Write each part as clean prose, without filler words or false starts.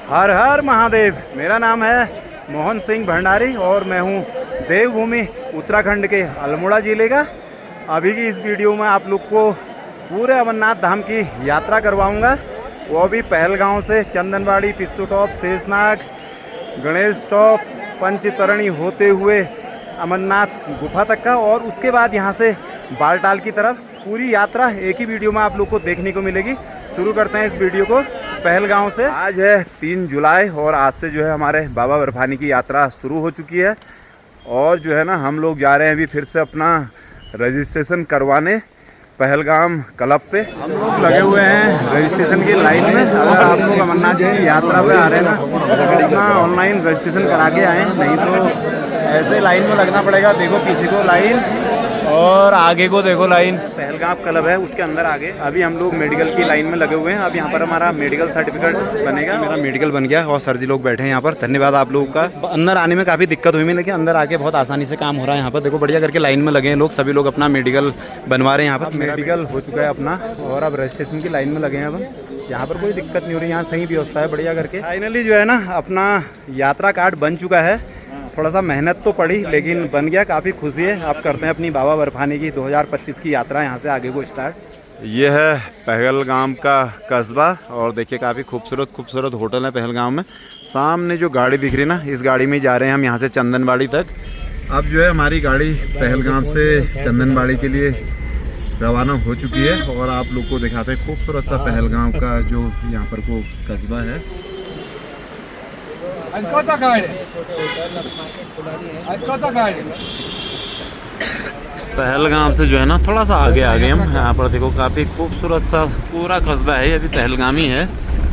हर हर महादेव। मेरा नाम है मोहन सिंह भंडारी और मैं हूँ देवभूमि उत्तराखंड के अल्मोड़ा ज़िले का। अभी की इस वीडियो में आप लोग को पूरे अमरनाथ धाम की यात्रा करवाऊंगा, वो भी पहलगांव से चंदनबाड़ी, पिस्सू टॉप, शेषनाग, गणेश टॉप, पंचतरणी होते हुए अमरनाथ गुफा तक का, और उसके बाद यहाँ से बालटाल की तरफ पूरी यात्रा एक ही वीडियो में आप लोग को देखने को मिलेगी। शुरू करते हैं इस वीडियो को पहलगांव से। आज है 3 जुलाई और आज से जो है हमारे बाबा बर्फानी की यात्रा शुरू हो चुकी है और जो है ना हम लोग जा रहे हैं अभी फिर से अपना रजिस्ट्रेशन करवाने पहलगाम क्लब पे। हम लोग लगे हुए हैं रजिस्ट्रेशन की लाइन में। अगर आप लोग अमरनाथ जी की यात्रा पे आ रहे हैं ना तो अपना ऑनलाइन रजिस्ट्रेशन करा के आएँ, नहीं तो ऐसे लाइन में लगना पड़ेगा। देखो पीछे को लाइन और आगे को देखो लाइन। पहलगाम क्लब है उसके अंदर आगे। अभी हम लोग मेडिकल की लाइन में लगे हुए हैं। अब यहाँ पर हमारा मेडिकल सर्टिफिकेट बनेगा। मेरा मेडिकल बन गया और सर जी लोग बैठे हैं यहाँ पर। धन्यवाद आप लोगों का। अंदर आने में काफ़ी दिक्कत हुई, लेकिन अंदर आके बहुत आसानी से काम हो रहा है। यहाँ पर देखो बढ़िया करके लाइन में लगे हैं लोग, सभी लोग अपना मेडिकल बनवा रहे हैं। यहाँ पर मेडिकल हो चुका है अपना और अब रजिस्ट्रेशन की लाइन में लगे हैं। अब यहाँ पर कोई दिक्कत नहीं हो रही, यहाँ सही व्यवस्था है बढ़िया करके। फाइनली जो है ना अपना यात्रा कार्ड बन चुका है। थोड़ा सा मेहनत तो पड़ी लेकिन बन गया, काफ़ी खुशी है। अब करते हैं अपनी बाबा बर्फानी की 2025 की यात्रा यहाँ से आगे को स्टार्ट। ये है पहलगाम का कस्बा और देखिए काफ़ी खूबसूरत होटल है पहलगाम में। सामने जो गाड़ी दिख रही है ना, इस गाड़ी में जा रहे हैं हम यहाँ से चंदनबाड़ी तक। अब जो है हमारी गाड़ी पहलगाम से चंदनबाड़ी के लिए रवाना हो चुकी है और आप लोग को दिखाते हैं खूबसूरत सा पहलगाम का जो यहाँ पर को कस्बा है। पहलगाम से जो है ना थोड़ा सा आगे आ गए हम। यहाँ पर देखो काफ़ी खूबसूरत सा पूरा कस्बा है, अभी पहलगाम ही है।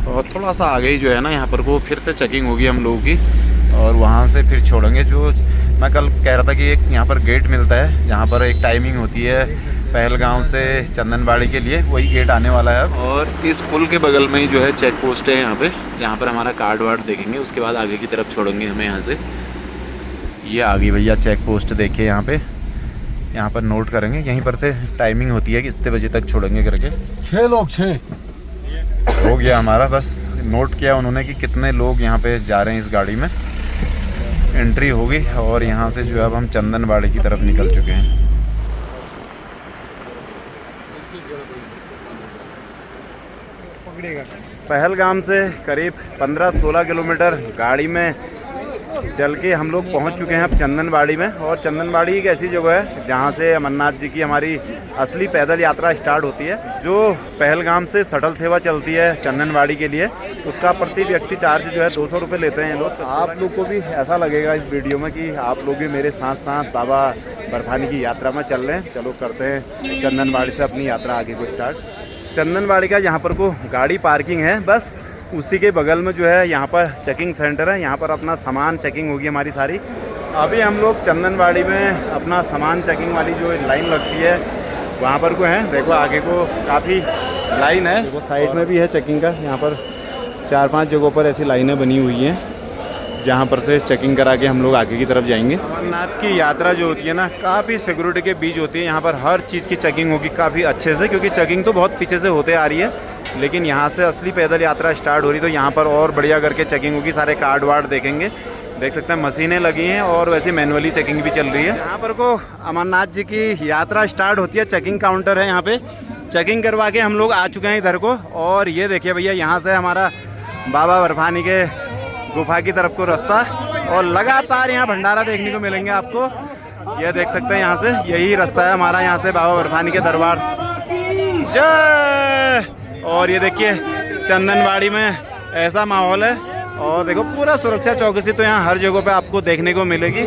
और थोड़ा सा आगे ही जो है ना यहाँ पर को फिर से चेकिंग होगी हम लोगों की और वहाँ से फिर छोड़ेंगे। जो मैं कल कह रहा था कि एक यहाँ पर गेट मिलता है जहाँ पर एक टाइमिंग होती है पहलगाम से चंदनबाड़ी के लिए, वही गेट आने वाला है। और इस पुल के बगल में ही जो है चेक पोस्ट है यहाँ पे, जहाँ पर हमारा कार्ड वार्ड देखेंगे। उसके बाद आगे की तरफ छोड़ेंगे हमें यहाँ से। ये आ गई भैया चेक पोस्ट, देखिए यहाँ पे। यहाँ पर नोट करेंगे, यहीं पर से टाइमिंग होती है कि इतने बजे तक छोड़ेंगे करके। 6 लोग 6 हो गया हमारा, बस नोट किया उन्होंने कि कितने लोग यहाँ पे जा रहे हैं इस गाड़ी में। एंट्री होगी और यहाँ से जो है अब हम चंदनबाड़ी की तरफ निकल चुके हैं। पहलगाम से करीब 15-16 किलोमीटर गाड़ी में चल के हम लोग पहुंच चुके हैं अब चंदनबाड़ी में। और चंदनबाड़ी एक ऐसी जगह है जहां से अमरनाथ जी की हमारी असली पैदल यात्रा स्टार्ट होती है। जो पहलगाम से शटल सेवा चलती है चंदनबाड़ी के लिए, उसका प्रति व्यक्ति चार्ज जो है 200 रुपये लेते हैं लोग। आप लोग को भी ऐसा लगेगा इस वीडियो में कि आप लोग भी मेरे साथ साथ बाबा बर्फानी की यात्रा में चल रहे हैं। चलो करते हैं चंदनबाड़ी से अपनी यात्रा आगे को स्टार्ट। चंदनबाड़ी का यहाँ पर को गाड़ी पार्किंग है, बस उसी के बगल में जो है यहाँ पर चेकिंग सेंटर है। यहाँ पर अपना सामान चेकिंग होगी हमारी सारी। अभी हम लोग चंदनबाड़ी में अपना सामान चेकिंग वाली जो लाइन लगती है वहाँ पर को है। देखो आगे को काफ़ी लाइन है, वो साइड में भी है चेकिंग का। यहाँ पर 4-5 जगहों पर ऐसी लाइनें बनी हुई हैं जहाँ पर से चेकिंग करा के हम लोग आगे की तरफ जाएंगे। अमरनाथ की यात्रा जो होती है ना काफ़ी सिक्योरिटी के बीच होती है। यहाँ पर हर चीज़ की चेकिंग होगी काफ़ी अच्छे से, क्योंकि चेकिंग तो बहुत पीछे से होते आ रही है, लेकिन यहाँ से असली पैदल यात्रा स्टार्ट हो रही तो यहाँ पर और बढ़िया करके चेकिंग होगी। सारे कार्ड वार्ड देखेंगे, देख सकते हैं मशीनें लगी हैं और वैसे मैनुअली चेकिंग भी चल रही है। यहाँ पर को अमरनाथ जी की यात्रा स्टार्ट होती है, चेकिंग काउंटर है यहाँ पे। चेकिंग करवा के हम लोग आ चुके हैं इधर को। और ये देखिए भैया यहाँ से हमारा बाबा बर्फानी के गुफा की तरफ को रास्ता, और लगातार यहाँ भंडारा देखने को मिलेंगे आपको। ये देख सकते हैं यहाँ से यही रास्ता है हमारा, यहाँ से बाबा बर्फानी के दरबार। जय। और ये देखिए चंदनबाड़ी में ऐसा माहौल है और देखो पूरा सुरक्षा चौकसी तो यहाँ हर जगह पे आपको देखने को मिलेगी।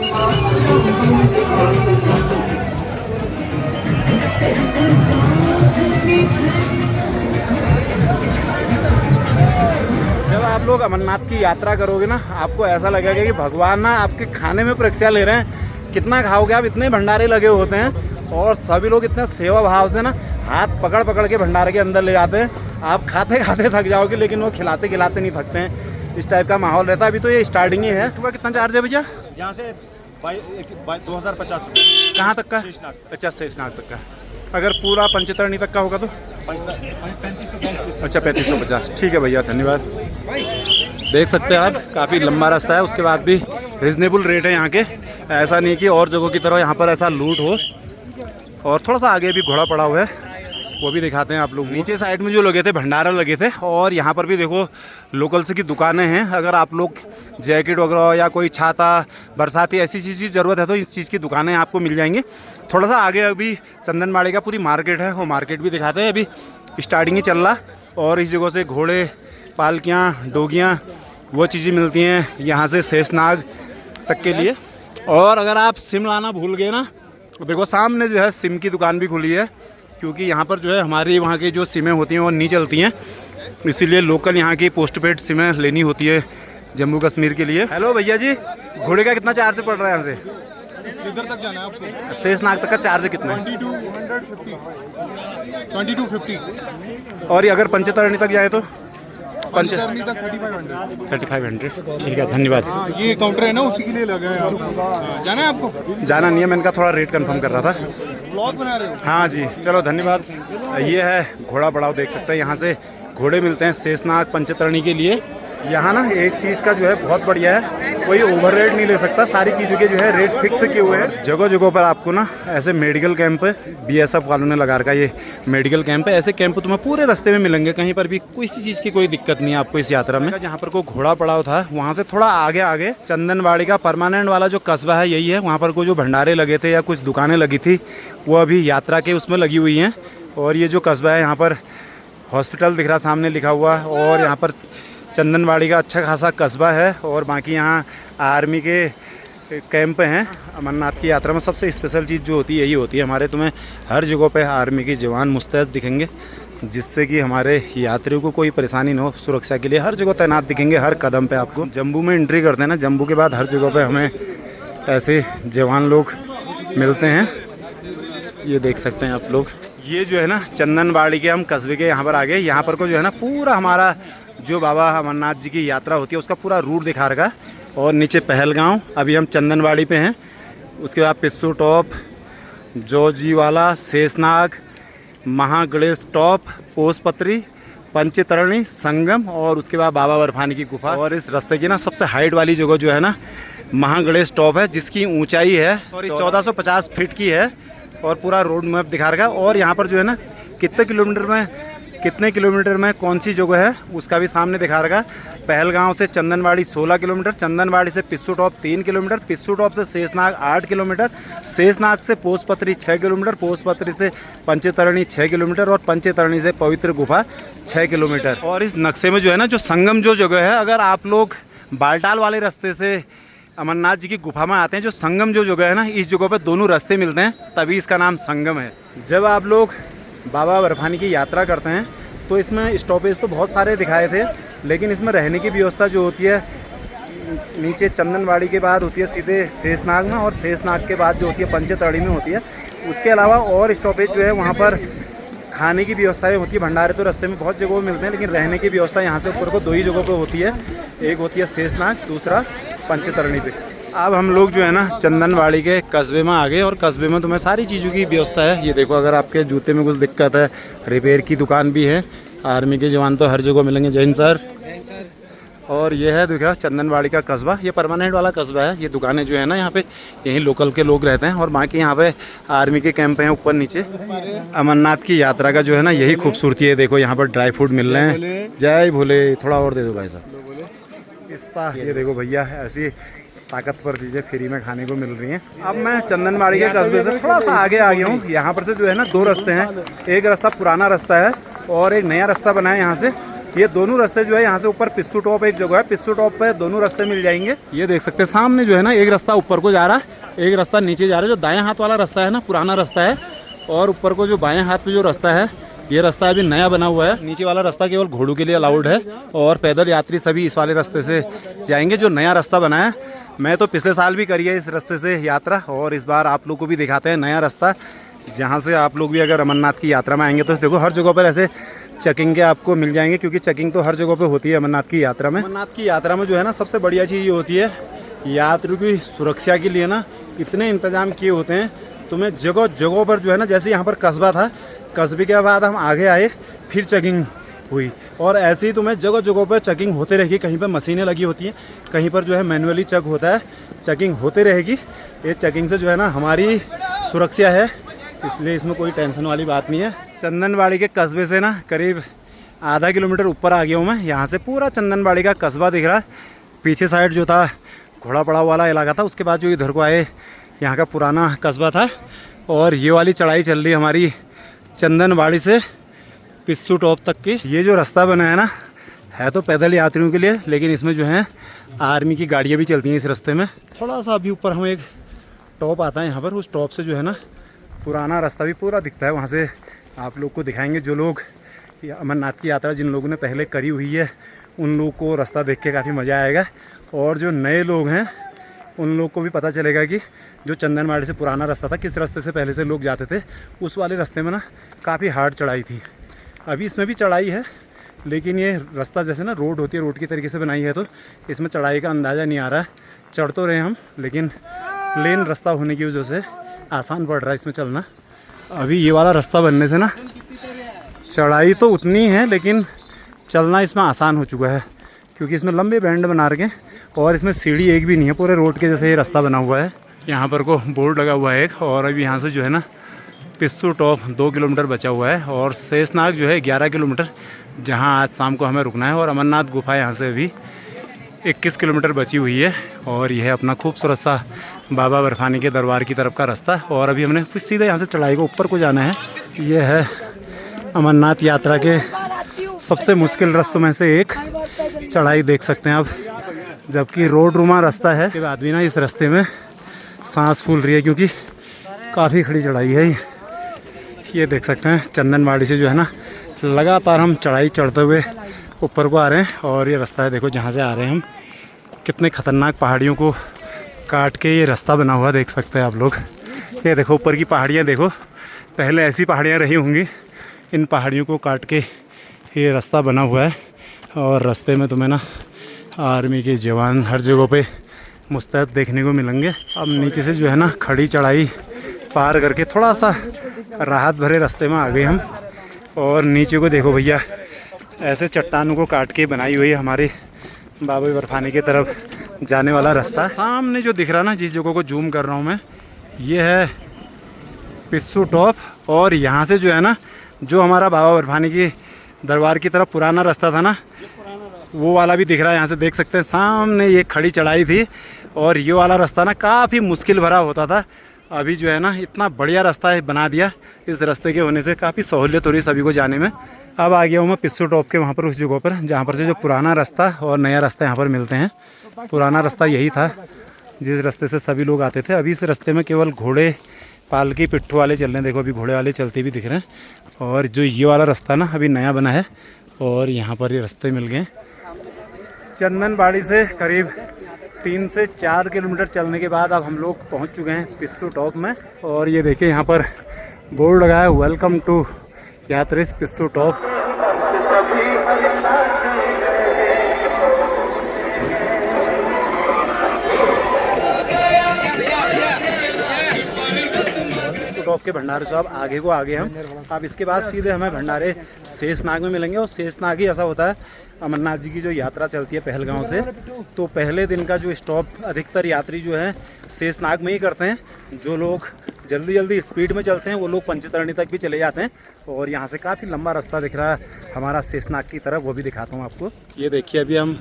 जब आप लोग अमरनाथ की यात्रा करोगे ना, आपको ऐसा लगेगा कि भगवान ना आपके खाने में परीक्षा ले रहे हैं। कितना खाओगे आप, इतने भंडारे लगे होते हैं और सभी लोग इतने सेवा भाव से ना हाथ पकड़ पकड़ के भंडारे के अंदर ले जाते हैं। आप खाते खाते थक जाओगे लेकिन वो खिलाते खिलाते नहीं थकते हैं। इस टाइप का माहौल रहता है। अभी तो ये स्टार्टिंग ही है। कितना चार्ज है भैया यहाँ से 2050 कहाँ तक का? अच्छा शेषनाग तक का। अगर पूरा पंचतरणी तक का होगा तो 3550। अच्छा 3550। ठीक है भैया, धन्यवाद। देख सकते हैं आप, काफ़ी लंबा रास्ता है, उसके बाद भी रिजनेबल रेट है यहाँ के। ऐसा नहीं कि और जगहों की तरह यहाँ पर ऐसा लूट हो। और थोड़ा सा आगे भी घोड़ा पड़ा हुआ है, वो भी दिखाते हैं आप लोग। नीचे साइड में जो लगे थे भंडारा लगे थे, और यहाँ पर भी देखो लोकल्स की दुकानें हैं। अगर आप लोग जैकेट वगैरह या कोई छाता बरसाती ऐसी चीज़ की ज़रूरत है तो इस चीज़ की दुकानें आपको मिल जाएंगी। थोड़ा सा आगे अभी चंदनबाड़ी का पूरी मार्केट है, वो मार्केट भी दिखाते हैं। अभी स्टार्टिंग ही चल रहा, और इस जगह से घोड़े, पालकियाँ, डोगियाँ, वो चीज़ें मिलती हैं यहाँ से शेषनाग तक के लिए। और अगर आप सिम लाना भूल गए ना, तो देखो सामने जो है सिम की दुकान भी खुली है, क्योंकि यहाँ पर जो है हमारी वहाँ की जो सिमें होती हैं वो नहीं चलती हैं, इसीलिए लोकल यहाँ की पोस्टपेड सिमें लेनी होती है जम्मू कश्मीर के लिए। हेलो भैया जी, घोड़े का कितना चार्ज पड़ रहा है यहाँ से? किधर तक जाना है आपको? शेषनाग तक का चार्ज कितना है? 2250। और ये अगर पंचतरणी तक जाए तो? पंचतरणी तक 3500। 3500, ठीक है, धन्यवाद। हाँ, ये काउंटर है ना, उसी के लिए लगा है आपको। जाना है आपको? जाना नहीं है, मैंने कहा थोड़ा रेट कंफर्म कर रहा था। ब्लॉग बना रहे हो? हाँ जी, चलो धन्यवाद। ये है घोड़ा पड़ाव, देख सकते हैं यहाँ से घोड़े मिलते हैं शेषनाग पंचतरणी के लिए। यहाँ ना एक चीज़ का जो है बहुत बढ़िया है, कोई ओवर रेट नहीं ले सकता, सारी चीज़ों के जो है रेट फिक्स किए हुए हैं। जगह जगह पर आपको ना ऐसे मेडिकल कैंप, BSF वालों ने लगा रखा ये मेडिकल कैंप है। ऐसे कैंप तुम्हें पूरे रास्ते में मिलेंगे, कहीं पर भी किसी चीज़ की कोई दिक्कत नहीं है आपको इस यात्रा में। जहाँ पर कोई घोड़ा पड़ाव था वहाँ से थोड़ा आगे आगे चंदनबाड़ी का परमानेंट वाला जो कस्बा है यही है। वहाँ पर कोई जो भंडारे लगे थे या कुछ दुकानें लगी थी वो अभी यात्रा के उसमें लगी हुई हैं। और ये जो कस्बा है यहाँ पर हॉस्पिटल दिख रहा सामने लिखा हुआ, और यहाँ पर चंदनबाड़ी का अच्छा खासा कस्बा है। और बाकी यहाँ आर्मी के कैंप हैं। अमरनाथ की यात्रा में सबसे स्पेशल चीज़ जो होती है यही होती है हमारे, तुम्हें हर जगह पे आर्मी के जवान मुस्तैद दिखेंगे, जिससे कि हमारे यात्रियों को कोई परेशानी न हो। सुरक्षा के लिए हर जगह तैनात दिखेंगे, हर कदम पे आपको। जम्मू में एंट्री करते हैं ना, जम्मू के बाद हर जगह पे हमें ऐसे जवान लोग मिलते हैं, ये देख सकते हैं आप लोग। ये जो है ना चंदनबाड़ी के हम कस्बे के यहाँ पर आ गए। यहाँ पर को जो है ना पूरा हमारा जो बाबा अमरनाथ जी की यात्रा होती है उसका पूरा रूट दिखा रखा है। और नीचे पहलगांव, अभी हम चंदनबाड़ी पे हैं। उसके बाद पिस्सू टॉप, जोजीवाला, शेषनाग, महागणेश टॉप, पोसपत्री, पंचतरणी, संगम, और उसके बाद बाबा बर्फानी की गुफा। और इस रास्ते की ना सबसे हाइट वाली जगह जो है ना महागणेश टॉप है, जिसकी ऊंचाई है 1450 फीट की है। और पूरा रोड मैप दिखा रखा है। और यहाँ पर जो है ना कितने किलोमीटर में कौन सी जगह है उसका भी सामने दिखा रखा है। पहलगांव से चंदनबाड़ी 16 किलोमीटर, चंदनबाड़ी से पिस्सू टॉप 3 किलोमीटर, पिस्सू टॉप से शेषनाग 8 किलोमीटर, शेषनाग से पोसपत्री 6 किलोमीटर, पोसपत्री से पंचतरणी 6 किलोमीटर, और पंचतरणी से पवित्र गुफा 6 किलोमीटर। और इस नक्शे में जो है ना जो संगम जो जगह है, अगर आप लोग बालटाल वाले रास्ते से अमरनाथ जी की गुफा में आते हैं, जो संगम जो जगह है ना, इस जगह पे दोनों रास्ते मिलते हैं, तभी इसका नाम संगम है। जब आप लोग बाबा बर्फानी की यात्रा करते हैं तो इसमें स्टॉपेज तो बहुत सारे दिखाए थे, लेकिन इसमें रहने की व्यवस्था जो होती है नीचे चंदनबाड़ी के बाद होती है सीधे शेषनाग में, और शेषनाग के बाद जो होती है पंचतरणी में होती है। उसके अलावा और स्टॉपेज जो है वहाँ पर खाने की व्यवस्थाएं होती है। भंडारे तो रास्ते में बहुत जगहों मिलते हैं, लेकिन रहने की व्यवस्था यहाँ से ऊपर को 2 ही जगहों पे होती है। एक होती है शेषनाग, दूसरा पंचतरणी पे। अब हम लोग जो है ना चंदनबाड़ी के कस्बे में आ गए, और कस्बे में तुम्हें सारी चीज़ों की व्यवस्था है। ये देखो, अगर आपके जूते में कुछ दिक्कत है, रिपेयर की दुकान भी है। आर्मी के जवान तो हर जगह मिलेंगे। जैन सर। और ये है देखा चंदनबाड़ी का कस्बा, ये परमानेंट वाला कस्बा है। ये दुकानें जो है ना यहाँ पे यहीं लोकल के लोग रहते हैं, और बाकी यहाँ पे आर्मी के कैंप हैं ऊपर नीचे। अमरनाथ की यात्रा का जो है ना यही खूबसूरती है। देखो यहाँ पर ड्राई फ्रूट मिल रहे हैं। जय भोले। थोड़ा और दे दो भाई साहब। इस्ता ये देखो भैया, ऐसी ताकतवर चीज़ें फ्री में खाने को मिल रही हैं। अब मैं चंदनबाड़ी के कस्बे से थोड़ा सा आगे आ गया हूँ। यहाँ पर से जो है ना 2 रास्ते हैं, एक रास्ता पुराना रास्ता है और एक नया रास्ता बना है यहाँ से। ये दोनों रास्ते जो है यहाँ से ऊपर पिस्सू टॉप एक जगह है, पिस्सू टॉप पे दोनों रास्ते मिल जाएंगे। ये देख सकते हैं सामने जो है ना एक रास्ता ऊपर को जा रहा है, एक रास्ता नीचे जा रहा है। जो दाएं हाथ वाला रास्ता है ना पुराना रास्ता है, और ऊपर को जो बाएं हाथ पे जो रास्ता है ये रास्ता अभी नया बना हुआ है। नीचे वाला रास्ता केवल घोड़ों के लिए अलाउड है, और पैदल यात्री सभी इस वाले रास्ते से जाएंगे जो नया रास्ता बना है। मैं तो पिछले साल भी करी है इस रास्ते से यात्रा, और इस बार आप लोग को भी दिखाते हैं नया रास्ता, जहाँ से आप लोग भी अगर अमरनाथ की यात्रा में आएंगे तो देखो हर जगह पर ऐसे चेकिंग के आपको मिल जाएंगे, क्योंकि चेकिंग तो हर जगह पे होती है अमरनाथ की यात्रा में। अमरनाथ की यात्रा में जो है ना सबसे बढ़िया चीज़ ये होती है, यात्रियों की सुरक्षा के लिए ना इतने इंतजाम किए होते हैं। तुम्हें जगह जगह पर जो है ना, जैसे यहाँ पर कस्बा था, कस्बे के बाद हम आगे आए, फिर चेकिंग हुई। और ऐसे ही तुम्हें जगह जगह पर चेकिंग होते रहेगी, कहीं पर मशीनें लगी होती हैं, कहीं पर जो है मैनुअली चेक होता है, चेकिंग होते रहेगी। ये चेकिंग से जो है ना हमारी सुरक्षा है, इसलिए इसमें कोई टेंशन वाली बात नहीं है। चंदनबाड़ी के कस्बे से ना करीब आधा किलोमीटर ऊपर आ गया हूँ मैं। यहाँ से पूरा चंदनबाड़ी का कस्बा दिख रहा है। पीछे साइड जो था घोड़ा पड़ाव वाला इलाका था, उसके बाद जो इधर को आए यहाँ का पुराना कस्बा था। और ये वाली चढ़ाई चल रही हमारी चंदनबाड़ी से पिस्सू टॉप तक की। ये जो रास्ता बना है ना, है तो पैदल यात्रियों के लिए, लेकिन इसमें जो है आर्मी की गाड़ियाँ भी चलती हैं इस रास्ते में। थोड़ा सा अभी ऊपर हमें एक टॉप आता है यहाँ पर, उस टॉप से जो है ना पुराना रास्ता भी पूरा दिखता है। वहाँ से आप लोग को दिखाएंगे। जो लोग अमरनाथ की यात्रा जिन लोगों ने पहले करी हुई है उन लोगों को रास्ता देख के काफ़ी मज़ा आएगा, और जो नए लोग हैं उन लोग को भी पता चलेगा कि जो चंदनबाड़ी से पुराना रास्ता था, किस रास्ते से पहले से लोग जाते थे। उस वाले रास्ते में ना काफ़ी हार्ड चढ़ाई थी। अभी इसमें भी चढ़ाई है, लेकिन ये रास्ता जैसे ना रोड होती है, रोड की तरीके से बनाई है, तो इसमें चढ़ाई का अंदाज़ा नहीं आ रहा है। चढ़ तो रहे हम, लेकिन प्लेन रास्ता होने की वजह से आसान पड़ रहा है इसमें चलना। अभी ये वाला रास्ता बनने से ना चढ़ाई तो उतनी है, लेकिन चलना इसमें आसान हो चुका है, क्योंकि इसमें लंबे बैंड बना रखे हैं और इसमें सीढ़ी एक भी नहीं है। पूरे रोड के जैसे ये रास्ता बना हुआ है। यहाँ पर को बोर्ड लगा हुआ है एक, और अभी यहाँ से जो है ना पिस्सू टॉप 2 किलोमीटर बचा हुआ है, और शेषनाग जो है 11 किलोमीटर, जहाँ आज शाम को हमें रुकना है। और अमरनाथ गुफा यहाँ से अभी 21 किलोमीटर बची हुई है। और यह है अपना खूबसूरत सा बाबा बर्फानी के दरबार की तरफ का रास्ता। और अभी हमने सीधे यहाँ से चढ़ाई को ऊपर को जाना है। ये है अमरनाथ यात्रा के सबसे मुश्किल रास्तों में से एक। चढ़ाई देख सकते हैं आप, जबकि रोड रुमा रास्ता है। उसके बाद भी ना इस रास्ते में सांस फूल रही है, क्योंकि काफ़ी खड़ी चढ़ाई है। ये देख सकते हैं चंदनबाड़ी से जो है ना लगातार हम चढ़ाई चढ़ते हुए ऊपर को आ रहे हैं। और ये रास्ता है, देखो जहाँ से आ रहे हैं हम, कितने ख़तरनाक पहाड़ियों को काट के ये रास्ता बना हुआ देख सकते हैं आप लोग। ये देखो ऊपर की पहाड़ियाँ देखो, पहले ऐसी पहाड़ियाँ रही होंगी, इन पहाड़ियों को काट के ये रास्ता बना हुआ है। और रास्ते में तुम्हें ना आर्मी के जवान हर जगह पे मुस्तैद देखने को मिलेंगे। अब नीचे से जो है ना खड़ी चढ़ाई पार करके थोड़ा सा राहत भरे रास्ते में आ गए हम। और नीचे को देखो भैया, ऐसे चट्टानों को काट के बनाई हुई है हमारे बाबा बर्फानी की तरफ जाने वाला रास्ता। सामने जो दिख रहा ना, जिस जगह को जूम कर रहा हूँ मैं, ये है पिस्सू टॉप। और यहाँ से जो है ना जो हमारा बाबा बर्फानी की दरबार की तरफ पुराना रास्ता था ना, वो वाला भी दिख रहा है। यहाँ से देख सकते हैं सामने ये खड़ी चढ़ाई थी, और ये वाला रास्ता ना काफ़ी मुश्किल भरा होता था। अभी जो है ना इतना बढ़िया रास्ता है बना दिया। इस रास्ते के होने से काफ़ी सहूलियत हो रही है सभी को जाने में। अब आ गया हूँ मैं पिस्सू टॉप के वहाँ पर, उस जगह पर जहाँ पर से जो पुराना रास्ता और नया रास्ता यहाँ पर मिलते हैं। पुराना रास्ता यही था जिस रास्ते से सभी लोग आते थे। अभी इस रास्ते में केवल घोड़े पालकी पिट्ठू वाले चल रहे हैं, देखो अभी घोड़े वाले चलते भी दिख रहे हैं। और जो ये वाला रास्ता ना अभी नया बना है, और यहाँ पर ये रास्ते मिल गए। चंदनबाड़ी से करीब 3 से 4 किलोमीटर चलने के बाद अब हम लोग पहुँच चुके हैं पिस्सू टॉप में। और ये देखिए यहाँ पर बोर्ड लगा है, वेलकम टू यात्रीज पिस्सू टॉप। टॉप के भंडारे से अब आगे को आगे हम, अब इसके बाद सीधे हमें भंडारे शेषनाग में मिलेंगे। और शेषनाग ही ऐसा होता है, अमरनाथ जी की जो यात्रा चलती है पहलगांव से, तो पहले दिन का जो स्टॉप अधिकतर यात्री जो है शेषनाग में ही करते हैं। जो लोग जल्दी जल्दी स्पीड में चलते हैं वो लोग पंचतरणी तक भी चले जाते हैं। और यहाँ से काफ़ी लंबा रास्ता दिख रहा है हमारा शेषनाग की तरफ, वो भी दिखाता हूँ आपको। ये देखिए अभी हम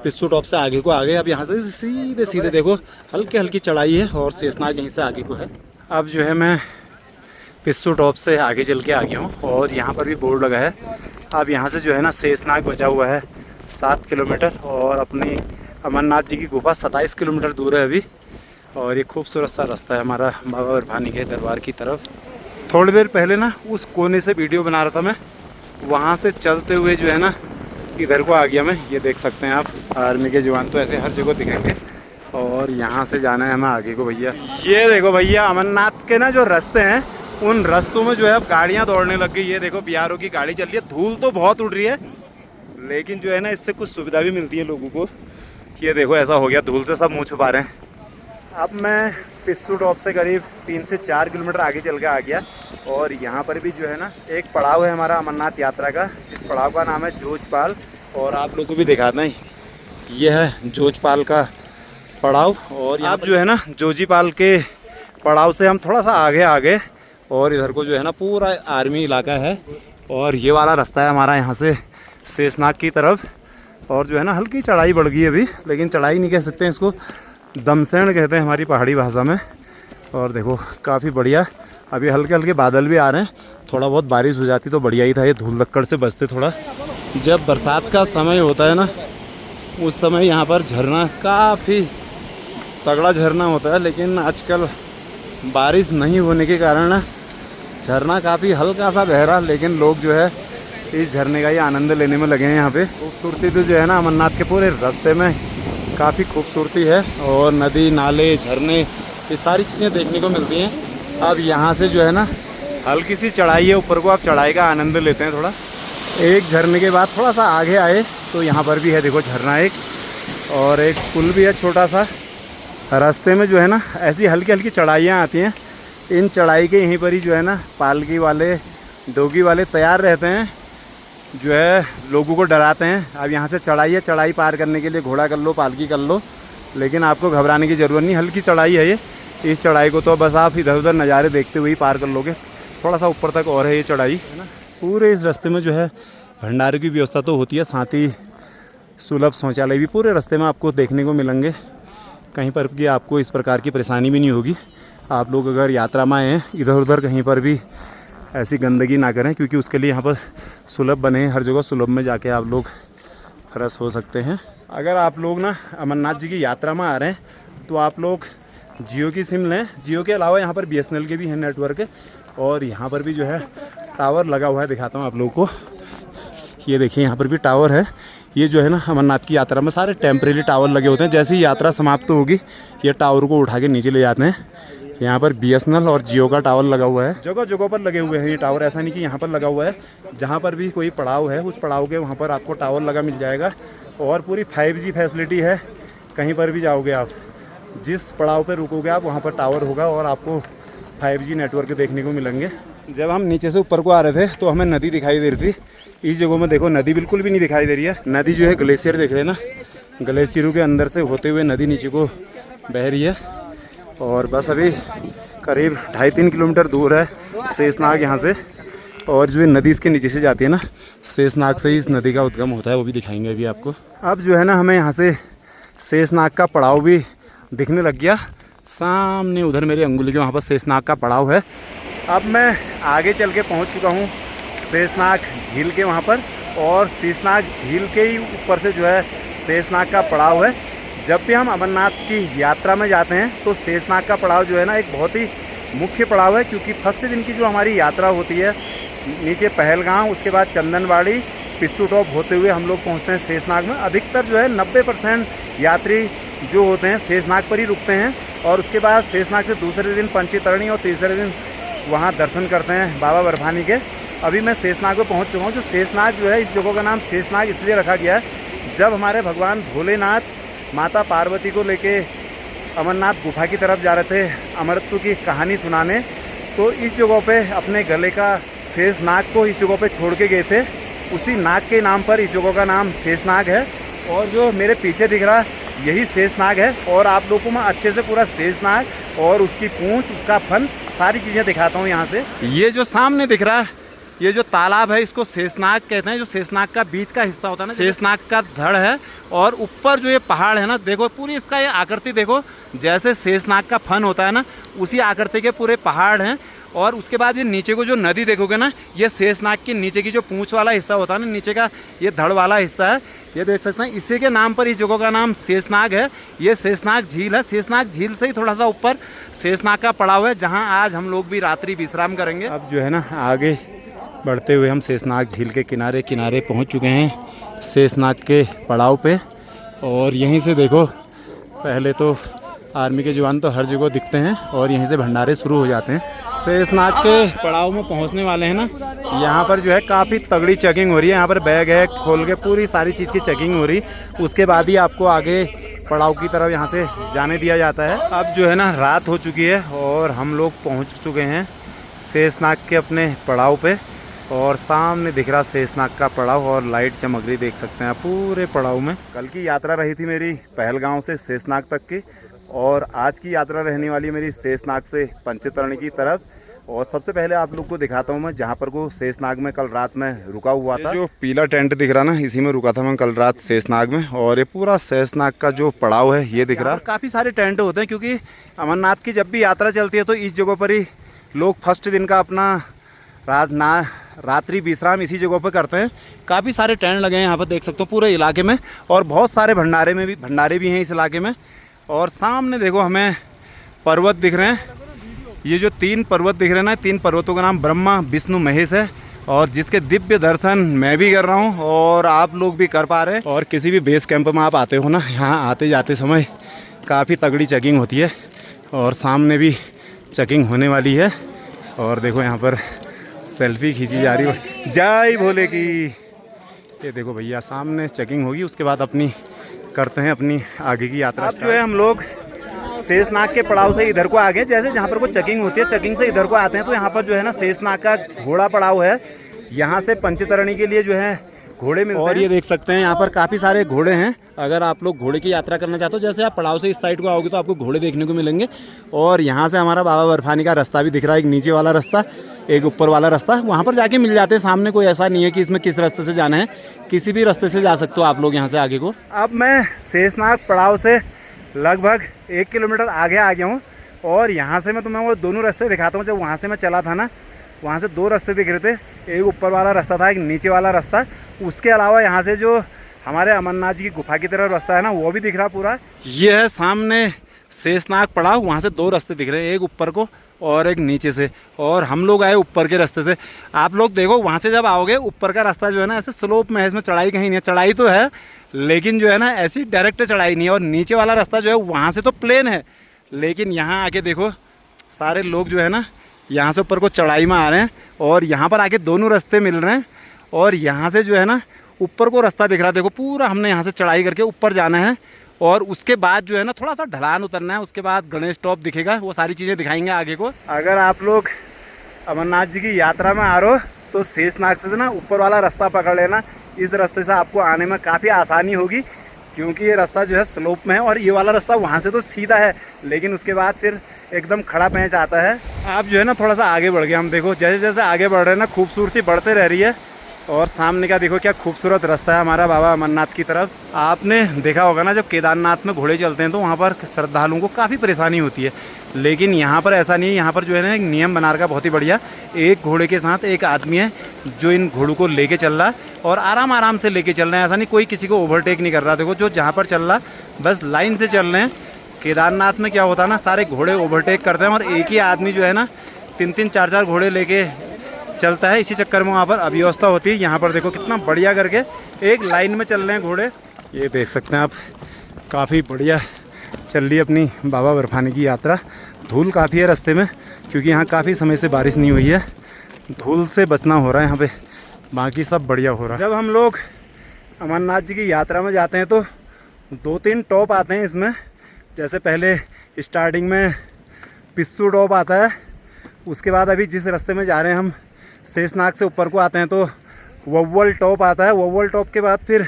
पिस्सू टॉप से आगे को आ गए। अब यहाँ से सीधे सीधे देखो हल्की हल्की चढ़ाई है, और शेषनाग यहीं से आगे को है। अब जो है मैं पिस्सू टॉप से आगे चल के आ गया हूँ, और यहाँ पर भी बोर्ड लगा है। अब यहाँ से जो है ना शेषनाग बचा हुआ है 7 किलोमीटर, और अपनी अमरनाथ जी की गुफा 27 किलोमीटर दूर है अभी। और ये खूबसूरत सा रास्ता है हमारा बाबा बर्फानी के दरबार की तरफ। थोड़ी देर पहले ना उस कोने से वीडियो बना रहा था मैं, वहाँ से चलते हुए जो है ना इधर को आ गया मैं। ये देख सकते हैं आप, आर्मी के जवान तो ऐसे हर जगह दिखेंगे। और यहाँ से जाना है हमें आगे को भैया। ये देखो भैया अमरनाथ के ना जो रास्ते हैं, उन रास्तों में जो है अब गाड़ियाँ दौड़ने लग गई। ये देखो BRO की गाड़ी चल रही है। धूल तो बहुत उड़ रही है, लेकिन जो है ना इससे कुछ सुविधा भी मिलती है लोगों को। ये देखो ऐसा हो गया, धूल से सब मुँह छुपा रहे हैं। अब मैं पिस्सू टॉप से करीब 3 से 4 किलोमीटर आगे चल के आ गया। और यहाँ पर भी जो है ना एक पड़ाव है हमारा अमरनाथ यात्रा का, जिस पड़ाव का नाम है जोजपाल। और आप लोग को भी दिखाते हैं, यह है जोजपाल का पड़ाव। और यहाँ जो है ना जोजीपाल के पड़ाव से हम थोड़ा सा आगे आ गए और इधर को जो है ना पूरा आर्मी इलाका है। और ये वाला रास्ता है हमारा यहाँ से शेषनाग की तरफ। और जो है ना हल्की चढ़ाई बढ़ गई है अभी, लेकिन चढ़ाई नहीं कह सकते हैं इसको, दमसैण कहते हैं हमारी पहाड़ी भाषा में। और देखो काफ़ी बढ़िया, अभी हल्के हल्के बादल भी आ रहे हैं, थोड़ा बहुत बारिश हो जाती तो बढ़िया ही था, ये धूल लक्कड़ से बचते थोड़ा। जब बरसात का समय होता है ना उस समय यहाँ पर झरना, काफ़ी तगड़ा झरना होता है, लेकिन आजकल बारिश नहीं होने के कारण ना झरना काफ़ी हल्का सा बह रहा, लेकिन लोग जो है इस झरने का ही आनंद लेने में लगे हैं। यहाँ पे खूबसूरती तो जो है ना अमरनाथ के पूरे रास्ते में काफ़ी खूबसूरती है, और नदी नाले झरने ये सारी चीज़ें देखने को मिलती हैं। अब यहाँ से जो है ना हल्की सी चढ़ाई है ऊपर को, आप चढ़ाई का आनंद लेते हैं थोड़ा। एक झरने के बाद थोड़ा सा आगे आए तो यहाँ पर भी है देखो झरना एक, और एक पुल भी है छोटा सा। रास्ते में जो है ना ऐसी हल्की हल्की चढ़ाइयाँ आती हैं, इन चढ़ाई के यहीं पर ही जो है ना पालकी वाले डोगी वाले तैयार रहते हैं, जो है लोगों को डराते हैं। अब यहाँ से चढ़ाई है, चढ़ाई पार करने के लिए घोड़ा कर लो, पालकी कर लो, लेकिन आपको घबराने की ज़रूरत नहीं, हल्की चढ़ाई है ये। इस चढ़ाई को तो बस आप इधर उधर नज़ारे देखते हुए ही पार कर लोगे, थोड़ा सा ऊपर तक और है ये चढ़ाई, है ना। पूरे इस रास्ते में जो है भंडारे की व्यवस्था तो होती है, साथ ही सुलभ शौचालय भी पूरे रास्ते में आपको देखने को मिलेंगे। कहीं पर भी आपको इस प्रकार की परेशानी भी नहीं होगी। आप लोग अगर यात्रा में आए हैं इधर उधर कहीं पर भी ऐसी गंदगी ना करें, क्योंकि उसके लिए यहाँ पर सुलभ बने हैं, हर जगह सुलभ में जाके आप लोग फ्रेश हो सकते हैं। अगर आप लोग ना अमरनाथ जी की यात्रा में आ रहे हैं तो आप लोग जियो की सिम लें। जियो के अलावा यहाँ पर BSNL के भी हैं नेटवर्क, और यहाँ पर भी जो है टावर लगा हुआ है, दिखाता हूँ आप लोगों को। ये देखिए यहाँ पर भी टावर है। ये जो है ना अमरनाथ की यात्रा में सारे टेम्परेरी टावर लगे होते हैं, जैसे ही यात्रा समाप्त होगी ये टावर को उठा के नीचे ले जाते हैं। यहाँ पर BSNL और जियो का टावर लगा हुआ है, जगह जगह पर लगे हुए हैं ये टावर, ऐसा नहीं कि यहाँ पर लगा हुआ है। जहाँ पर भी कोई पड़ाव है उस पड़ाव के वहाँ पर आपको टावर लगा मिल जाएगा, और पूरी 5G फैसिलिटी है। कहीं पर भी जाओगे आप, जिस पड़ाव पर रुकोगे आप वहाँ पर टावर होगा और आपको 5G नेटवर्क देखने को मिलेंगे। जब हम नीचे से ऊपर को आ रहे थे तो हमें नदी दिखाई दे रही थी, इस जगह में देखो नदी बिल्कुल भी नहीं दिखाई दे रही है। नदी जो है ग्लेशियर देख रहे हैं ना, ग्लेशियरों के अंदर से होते हुए नदी नीचे को बह रही है। और बस अभी करीब 2.5-3 किलोमीटर दूर है शेषनाग यहाँ से, और जो नदी इसके नीचे से जाती है ना, शेषनाग से ही इस नदी का उद्गम होता है, वो भी दिखाएंगे अभी आपको। अब जो है ना हमें यहाँ से शेषनाग का पड़ाव भी दिखने लग गया, सामने उधर मेरी अंगुली के वहाँ पर शेषनाग का पड़ाव है। अब मैं आगे चल के पहुँच चुका हूँ शेषनाग झील के वहाँ पर, और शेषनाग झील के ही ऊपर से जो है शेषनाग का पड़ाव है। जब भी हम अमरनाथ की यात्रा में जाते हैं तो शेषनाग का पड़ाव जो है ना एक बहुत ही मुख्य पड़ाव है, क्योंकि फर्स्ट दिन की जो हमारी यात्रा होती है नीचे पहलगाम, उसके बाद चंदनवाड़ी, पिस्सू टॉप होते हुए हम लोग पहुँचते हैं शेषनाग में। अधिकतर जो है 90% यात्री जो होते हैं शेषनाग पर ही रुकते हैं, और उसके बाद शेषनाग से दूसरे दिन पंचीतरणी और तीसरे दिन वहाँ दर्शन करते हैं बाबा बर्फानी के। अभी मैं शेषनाग में पहुँच चुका हूँ। जो शेषनाग जो है, इस जगह का नाम शेषनाग इसलिए रखा गया है, जब हमारे भगवान भोलेनाथ माता पार्वती को लेके अमरनाथ गुफा की तरफ जा रहे थे अमरत्व की कहानी सुनाने, तो इस जगह पे अपने गले का शेष नाग को इस जगह पे छोड़ के गए थे। उसी नाग के नाम पर इस जगह का नाम शेषनाग है, और जो मेरे पीछे दिख रहा यही शेषनाग है। और आप लोगों को मैं अच्छे से पूरा शेषनाग और उसकी पूंछ, उसका फन, सारी चीज़ें दिखाता हूँ यहाँ से। ये जो सामने दिख रहा है ये जो तालाब है इसको शेषनाग कहते हैं। जो शेषनाग का बीच का हिस्सा होता है ना, शेषनाग का धड़ है, और ऊपर जो ये पहाड़ है ना, देखो पूरी इसका ये आकृति देखो, जैसे शेषनाग का फन होता है ना उसी आकृति के पूरे पहाड़ हैं। और उसके बाद ये नीचे को जो नदी देखोगे ना, ये शेषनाग के नीचे की जो पूंछ वाला हिस्सा होता है ना, नीचे का ये धड़ वाला हिस्सा है, ये देख सकते हैं। इसी के नाम पर इस जगह का नाम शेषनाग है। ये शेषनाग झील है। शेषनाग झील से ही थोड़ा सा ऊपर शेषनाग का पड़ाव है, जहाँ आज हम लोग भी रात्रि विश्राम करेंगे। अब जो है ना आगे बढ़ते हुए हम शेषनाग झील के किनारे किनारे पहुंच चुके हैं, शेषनाग के पड़ाव पे। और यहीं से देखो, पहले तो आर्मी के जवान तो हर जगह दिखते हैं, और यहीं से भंडारे शुरू हो जाते हैं। शेषनाग के पड़ाव में पहुंचने वाले हैं ना, यहाँ पर जो है काफ़ी तगड़ी चेकिंग हो रही है। यहाँ पर बैग है खोल के पूरी सारी चीज़ की चेकिंग हो रही, उसके बाद ही आपको आगे पड़ाव की तरफ यहाँ से जाने दिया जाता है। अब जो है ना रात हो चुकी है और हम लोग पहुँच चुके हैं शेषनाग के अपने पड़ाव पे, और सामने दिख रहा शेषनाग का पड़ाव और लाइट चमक रही, देख सकते हैं आप पूरे पड़ाव में। कल की यात्रा रही थी मेरी पहलगांव से शेषनाग तक की, और आज की यात्रा रहने वाली है मेरी शेषनाग से पंचतरणी की तरफ। और सबसे पहले आप लोग को दिखाता हूँ मैं जहाँ पर को शेषनाग में कल रात में रुका हुआ था। जो पीला टेंट दिख रहा ना, इसी में रुका था मैं कल रात शेषनाग में। और ये पूरा शेषनाग का जो पड़ाव है ये दिख रहा। काफ़ी सारे टेंट होते हैं क्योंकि अमरनाथ की जब भी यात्रा चलती है तो इस जगह पर ही लोग फर्स्ट दिन का अपना रात्रि विश्राम इसी जगह पर करते हैं। काफ़ी सारे टेंट लगे हैं यहाँ पर, देख सकते हो पूरे इलाके में, और बहुत सारे भंडारे भी हैं इस इलाके में। और सामने देखो हमें पर्वत दिख रहे हैं। ये जो 3 पर्वत दिख रहे हैं ना, 3 पर्वतों का नाम ब्रह्मा विष्णु महेश है, और जिसके दिव्य दर्शन मैं भी कर रहा हूँ और आप लोग भी कर पा रहे हैं। और किसी भी बेस कैंप में आप आते हो ना, यहाँ आते जाते समय काफ़ी तगड़ी चेकिंग होती है, और सामने भी चेकिंग होने वाली है। और देखो यहाँ पर सेल्फी खींची जा रही है, जय भोले की। ये देखो भैया सामने चेकिंग होगी, उसके बाद अपनी करते हैं अपनी आगे की यात्रा। अब जो है हम लोग शेषनाग के पड़ाव से इधर को आ गए। जैसे जहाँ पर कोई चेकिंग होती है, चेकिंग से इधर को आते हैं तो यहाँ पर जो है ना शेषनाग का घोड़ा पड़ाव है। यहाँ से पंचतरणी के लिए जो है घोड़े मिलते हैं। और ये देख सकते हैं यहाँ पर काफ़ी सारे घोड़े हैं। अगर आप लोग घोड़े की यात्रा करना चाहते हो, जैसे आप पड़ाव से इस साइड को आओगे तो आपको घोड़े देखने को मिलेंगे। और यहाँ से हमारा बाबा बर्फानी का रास्ता भी दिख रहा है, एक नीचे वाला रास्ता, एक ऊपर वाला रास्ता। वहाँ पर जाके मिल जाते हैं सामने, कोई ऐसा नहीं है कि इसमें किस रास्ते से जाना है, किसी भी रास्ते से जा सकते हो आप लोग यहाँ से आगे को। अब मैं शेषनाग पड़ाव से लगभग 1 किलोमीटर आगे आ गया हूँ, और यहाँ से मैं तुम्हें वो दोनों रास्ते दिखाता हूँ। जब वहाँ से मैं चला था ना, वहाँ से 2 रास्ते दिख रहे थे, एक ऊपर वाला रास्ता था, एक नीचे वाला रास्ता। उसके अलावा यहाँ से जो हमारे अमरनाथ जी की गुफा की तरफ रास्ता है ना, वो भी दिख रहा पूरा। ये है सामने शेषनाग पड़ाव, वहाँ से 2 रास्ते दिख रहे हैं, एक ऊपर को और एक नीचे से। और हम लोग आए ऊपर के रास्ते से। आप लोग देखो वहाँ से जब आओगे, ऊपर का रास्ता जो है ना ऐसे स्लोप में है, इसमें चढ़ाई कहीं नहीं है। चढ़ाई तो है लेकिन जो है ना ऐसी डायरेक्ट चढ़ाई नहीं है। और नीचे वाला रास्ता जो है वहाँ से तो प्लेन है, लेकिन यहाँ आके देखो सारे लोग जो है ना यहाँ से ऊपर को चढ़ाई में आ रहे हैं, और यहाँ पर आके दोनों रास्ते मिल रहे हैं। और यहाँ से जो है ना ऊपर को रास्ता दिख रहा है, देखो पूरा हमने यहाँ से चढ़ाई करके ऊपर जाना है। और उसके बाद जो है ना थोड़ा सा ढलान उतरना है, उसके बाद गणेश टॉप दिखेगा, वो सारी चीज़ें दिखाएंगे आगे को। अगर आप लोग अमरनाथ जी की यात्रा में आ रहे हो तो शेषनाग से ना ऊपर वाला रास्ता पकड़ लेना। इस रास्ते से आपको आने में काफ़ी आसानी होगी, क्योंकि ये रास्ता जो है स्लोप में है, और ये वाला रास्ता वहाँ से तो सीधा है, लेकिन उसके बाद फिर एकदम खड़ा पैंच आता है। आप जो है ना थोड़ा सा आगे बढ़ गए, हम देखो जैसे जैसे आगे बढ़ रहे हैं ना खूबसूरती बढ़ते रह रही है। और सामने का देखो क्या खूबसूरत रास्ता है हमारा बाबा अमरनाथ की तरफ। आपने देखा होगा ना जब केदारनाथ में घोड़े चलते हैं तो वहाँ पर श्रद्धालुओं को काफ़ी परेशानी होती है, लेकिन यहाँ पर ऐसा नहीं है। यहाँ पर जो है ना एक नियम बना रखा बहुत ही बढ़िया, एक घोड़े के साथ एक आदमी है जो इन घोड़ों को लेके चल रहा है, और आराम आराम से लेके चल रहे हैं। ऐसा नहीं कोई किसी को ओवरटेक नहीं कर रहा। देखो जो जहाँ पर चल रहा बस लाइन से चल रहे हैं। केदारनाथ में क्या होता है ना, सारे घोड़े ओवरटेक करते हैं, और एक ही आदमी जो है ना 3-3 4-4 घोड़े लेके चलता है। इसी चक्कर में वहाँ पर अव्यवस्था होती है। यहाँ पर देखो कितना बढ़िया करके एक लाइन में चल रहे हैं घोड़े। ये देख सकते हैं आप, काफ़ी बढ़िया चल रही है अपनी बाबा बर्फानी की यात्रा। धूल काफ़ी है रास्ते में, क्योंकि यहाँ काफ़ी समय से बारिश नहीं हुई है, धूल से बचना हो रहा है यहाँ पे, बाकी सब बढ़िया हो रहा है। जब हम लोग अमरनाथ जी की यात्रा में जाते हैं तो 2-3 टॉप आते हैं इसमें। जैसे पहले स्टार्टिंग में पिस्सू टॉप आता है, उसके बाद अभी जिस रास्ते में जा रहे हैं हम शेषनाग से ऊपर को आते हैं तो वव्वल टॉप आता है। वव्वल टॉप के बाद फिर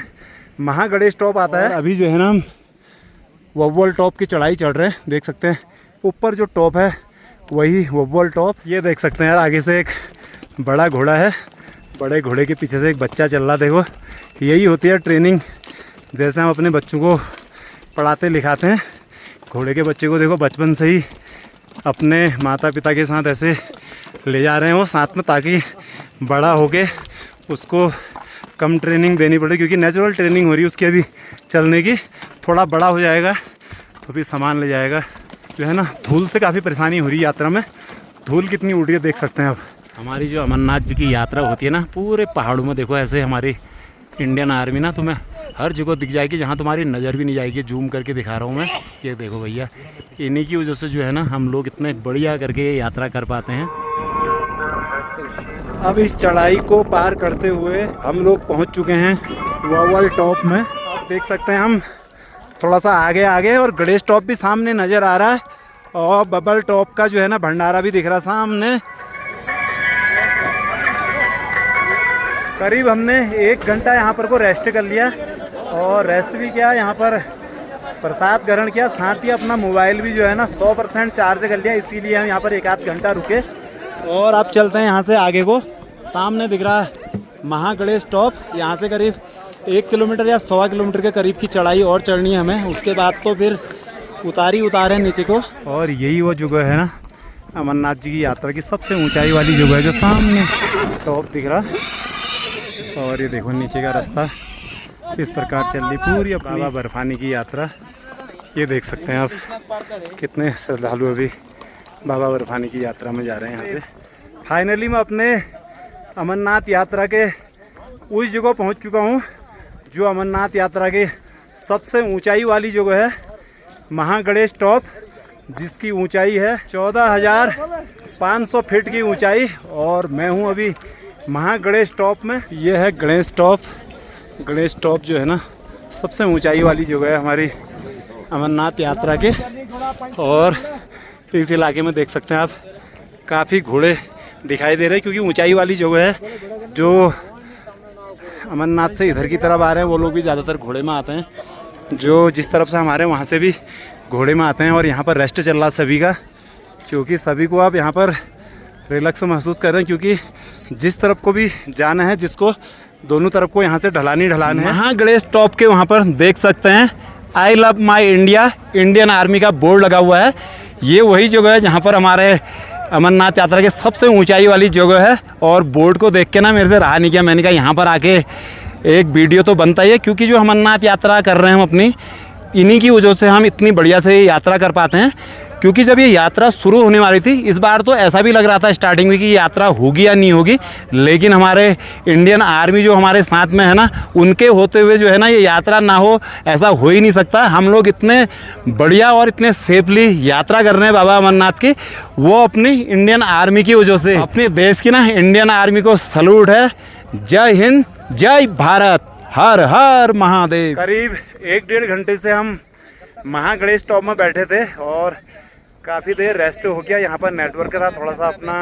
महागणेश टॉप आता है। अभी जो है ना हम वव्वल टॉप की चढ़ाई चढ़ रहे हैं, देख सकते हैं ऊपर जो टॉप है वही वव्वल टॉप। ये देख सकते हैं यार आगे से एक बड़ा घोड़ा है, बड़े घोड़े के पीछे से एक बच्चा चल रहा। देखो यही होती है ट्रेनिंग, जैसे हम अपने बच्चों को पढ़ाते लिखाते हैं। घोड़े के बच्चे को देखो बचपन से ही अपने माता पिता के साथ ऐसे ले जा रहे हैं वो साथ में, ताकि बड़ा होके उसको कम ट्रेनिंग देनी पड़े, क्योंकि नेचुरल ट्रेनिंग हो रही है उसकी अभी चलने की। थोड़ा बड़ा हो जाएगा तो फिर सामान ले जाएगा। जो है ना धूल से काफ़ी परेशानी हो रही है यात्रा में, धूल कितनी उड़ रही है देख सकते हैं आप। हमारी जो अमरनाथ जी की यात्रा होती है ना पूरे पहाड़ों में, देखो ऐसे हमारी इंडियन आर्मी ना तुम्हें हर जगह दिख जाएगी जहाँ तुम्हारी नज़र भी नहीं जाएगी। जूम करके दिखा रहा हूँ मैं, ये देखो भैया, इन्हीं की वजह से जो है ना हम लोग इतने बढ़िया करके यात्रा कर पाते हैं। अब इस चढ़ाई को पार करते हुए हम लोग पहुँच चुके हैं वव्वल टॉप में। आप देख सकते हैं हम थोड़ा सा आगे आगे, और गणेश टॉप भी सामने नज़र आ रहा है, और बबल टॉप का जो है ना भंडारा भी दिख रहा सामने। करीब हमने 1 घंटा यहाँ पर को रेस्ट कर लिया और रेस्ट भी किया, यहाँ पर प्रसाद ग्रहण किया, साथ ही अपना मोबाइल भी जो है ना 100% चार्ज कर लिया, इसीलिए हम यहाँ पर 1 आध घंटा रुके। और अब चलते हैं यहाँ से आगे को। सामने दिख रहा है महागणेश टॉप, यहाँ से करीब 1 किलोमीटर या 1.25 किलोमीटर के करीब की चढ़ाई और चढ़नी है हमें, उसके बाद तो फिर उतार है नीचे को। और यही वो जगह है ना अमरनाथ जी की यात्रा की सबसे ऊंचाई वाली जगह है, जो सामने टॉप दिख रहा। और ये देखो नीचे का रास्ता इस प्रकार चल रही पूरी बाबा बर्फानी की यात्रा। ये देख सकते हैं आप कितने श्रद्धालु अभी बाबा बर्फानी की यात्रा में जा रहे हैं यहाँ से। फाइनली मैं अपने अमरनाथ यात्रा के उस जगह पहुँच चुका हूँ जो अमरनाथ यात्रा के सबसे ऊंचाई वाली जगह है, महागणेश टॉप, जिसकी ऊंचाई है 14,500 फीट की ऊंचाई। और मैं हूँ अभी महागणेश टॉप में। यह है गणेश टॉप। गणेश टॉप जो है ना सबसे ऊंचाई वाली जगह है हमारी अमरनाथ यात्रा के। और इस इलाके में देख सकते हैं आप काफ़ी घोड़े दिखाई दे रहे हैं, क्योंकि ऊंचाई वाली जगह है। जो अमरनाथ से इधर की तरफ आ रहे हैं वो लोग भी ज़्यादातर घोड़े में आते हैं, जो जिस तरफ से हमारे वहाँ से भी घोड़े में आते हैं। और यहाँ पर रेस्ट चल रहा सभी का, क्योंकि सभी को आप यहाँ पर रिलैक्स महसूस कर रहे हैं, क्योंकि जिस तरफ को भी जाना है, जिसको दोनों तरफ को यहाँ से ढलान है। यहाँ गणेश टॉप के वहाँ पर देख सकते हैं I love my India, Indian army का बोर्ड लगा हुआ है। ये वही जगह है जहाँ पर हमारे अमरनाथ यात्रा की सबसे ऊंचाई वाली जगह है। और बोर्ड को देख के ना मेरे से रहा नहीं किया, मैंने कहा यहाँ पर आके एक वीडियो तो बनता ही है, क्योंकि जो अमरनाथ यात्रा कर रहे हैं हम अपनी, इन्हीं की वजह से हम इतनी बढ़िया से यात्रा कर पाते हैं। क्योंकि जब ये यात्रा शुरू होने वाली थी, इस बार तो ऐसा भी लग रहा था स्टार्टिंग में कि यात्रा होगी या नहीं होगी, लेकिन हमारे इंडियन आर्मी जो हमारे साथ में है ना, उनके होते हुए जो है ना ये यात्रा ना हो, ऐसा हो ही नहीं सकता। हम लोग इतने बढ़िया और इतने सेफली यात्रा कर रहे हैं बाबा अमरनाथ की, वो अपनी इंडियन आर्मी की वजह से। अपने देश की ना इंडियन आर्मी को सलूट है। जय हिंद, जय भारत, हर हर महादेव। करीब 1-1.5 घंटे से हम महागणेश टॉप में बैठे थे और काफ़ी देर रेस्ट हो गया। यहाँ पर नेटवर्क का थोड़ा सा अपना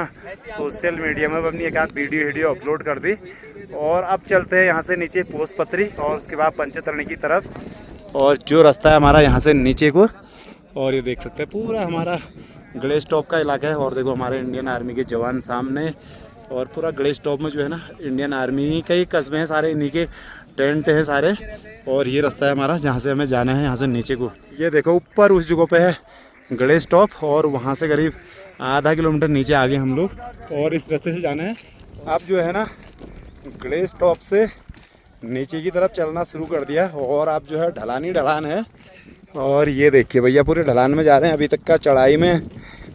सोशल मीडिया में अपनी एक आध वीडियो अपलोड कर दी। और अब चलते हैं यहाँ से नीचे पोस्टपत्री और उसके बाद पंचतरणी की तरफ। और जो रास्ता है हमारा यहाँ से नीचे को, और ये देख सकते हैं पूरा हमारा गणेश टॉप का इलाका है। और देखो हमारे इंडियन आर्मी के जवान सामने, और पूरा गणेश टॉप में जो है ना इंडियन आर्मी के ही कस्बे हैं सारे, इन्हीं के टेंट हैं सारे। और ये रास्ता है हमारा जहाँ से हमें जाना है यहाँ से नीचे को। ये देखो ऊपर उस जगह पे है गणेश टॉप, और वहाँ से करीब आधा किलोमीटर नीचे आ गए हम लोग, और इस रास्ते से जाना है। अब जो है ना गणेश टॉप से नीचे की तरफ चलना शुरू कर दिया, और अब जो है ढलान है। और ये देखिए भैया पूरे ढलान में जा रहे हैं। अभी तक का चढ़ाई में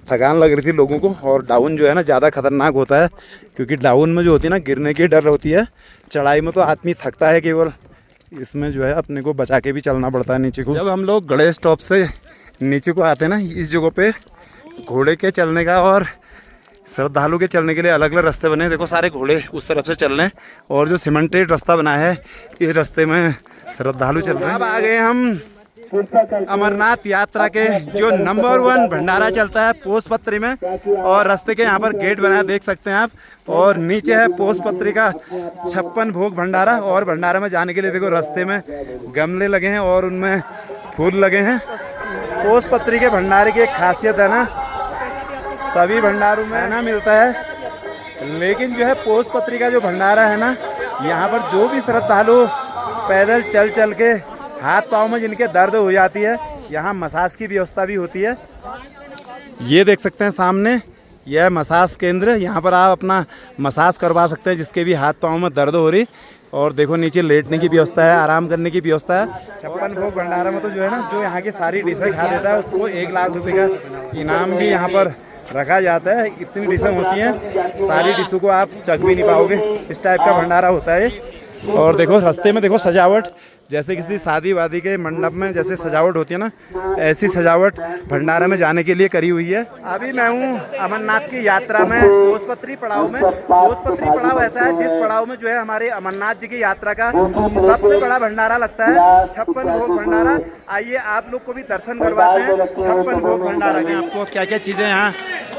थकान लग रही थी लोगों को, और डाउन जो है ना ज़्यादा खतरनाक होता है, क्योंकि डाउन में जो होती है ना गिरने की डर होती है। चढ़ाई में तो आदमी थकता है केवल, इसमें जो है अपने को बचा के भी चलना पड़ता है नीचे को। जब हम लोग गणेश टॉप से नीचे को आते हैं ना, इस जगह पे घोड़े के चलने का और श्रद्धालु के चलने के लिए अलग अलग रास्ते बने हैं। देखो सारे घोड़े उस तरफ से चल रहे हैं, और जो सीमेंटेड रास्ता बना है इस रास्ते में श्रद्धालु चल रहे हैं। अब आ गए हम अमरनाथ यात्रा के जो नंबर 1 भंडारा चलता है पोस्टपत्री में, और रास्ते के यहाँ पर गेट बना है देख सकते हैं आप। और नीचे है पोस्टपत्री का 56 भोग भंडारा। और भंडारा में जाने के लिए देखो रास्ते में गमले लगे हैं और उनमें फूल लगे हैं। पोस्टपत्री के भंडारे की एक खासियत है ना, सभी भंडारों में ना मिलता है, लेकिन जो है पोस्टपत्री का जो भंडारा है ना, यहाँ पर जो भी श्रद्धालु पैदल चल के हाथ पाँव में जिनके दर्द हो जाती है, यहाँ मसाज की व्यवस्था भी होती है। ये देख सकते हैं सामने, यह मसाज केंद्र, यहाँ पर आप अपना मसाज करवा सकते हैं जिसके भी हाथ पाँव में दर्द हो रही। और देखो नीचे लेटने की व्यवस्था है, आराम करने की व्यवस्था है। 56 भोग भंडारा में तो जो है ना, जो यहाँ की सारी डिशें खा लेता है उसको 1 लाख रुपए का इनाम भी यहाँ पर रखा जाता है। इतनी डिशें होती हैं, सारी डिशों को आप चख भी नहीं पाओगे, इस टाइप का भंडारा होता है। और देखो रास्ते में देखो सजावट, जैसे किसी शादी वादी के मंडप में जैसे सजावट होती है ना, ऐसी सजावट भंडारा में जाने के लिए करी हुई है। अभी मैं हूँ अमरनाथ की यात्रा में पोस्टपत्री पड़ाव में। पोस्टपत्री पड़ाव ऐसा है जिस पड़ाव में जो है हमारे अमरनाथ जी की यात्रा का सबसे बड़ा भंडारा लगता है, 56 भोग भंडारा। आइए आप लोग को भी दर्शन करवाते हैं 56 भोग भंडारा के। आपको क्या क्या चीज़ें यहाँ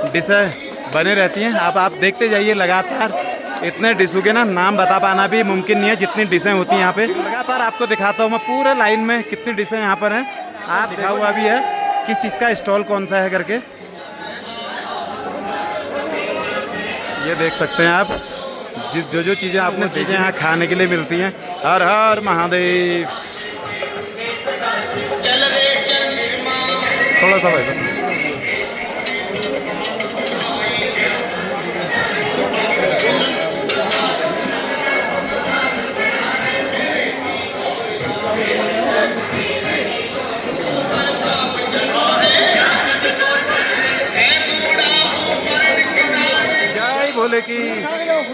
डिशें बने रहती हैं, आप देखते जाइए लगातार। इतने डिशों के ना नाम बता पाना भी मुमकिन नहीं है, जितनी डिशें होती हैं यहाँ पे। लगातार आपको दिखाता हूँ मैं पूरे लाइन में कितनी डिशें यहाँ पर हैं। आप लिखा हुआ भी है किस चीज़ का स्टॉल कौन सा है करके, ये देख सकते हैं आप। जो जो चीज़ें आपने चीज़ें यहाँ खाने के लिए मिलती हैं। हर हर महादेव। थोड़ा सा वैसा जय भोले की।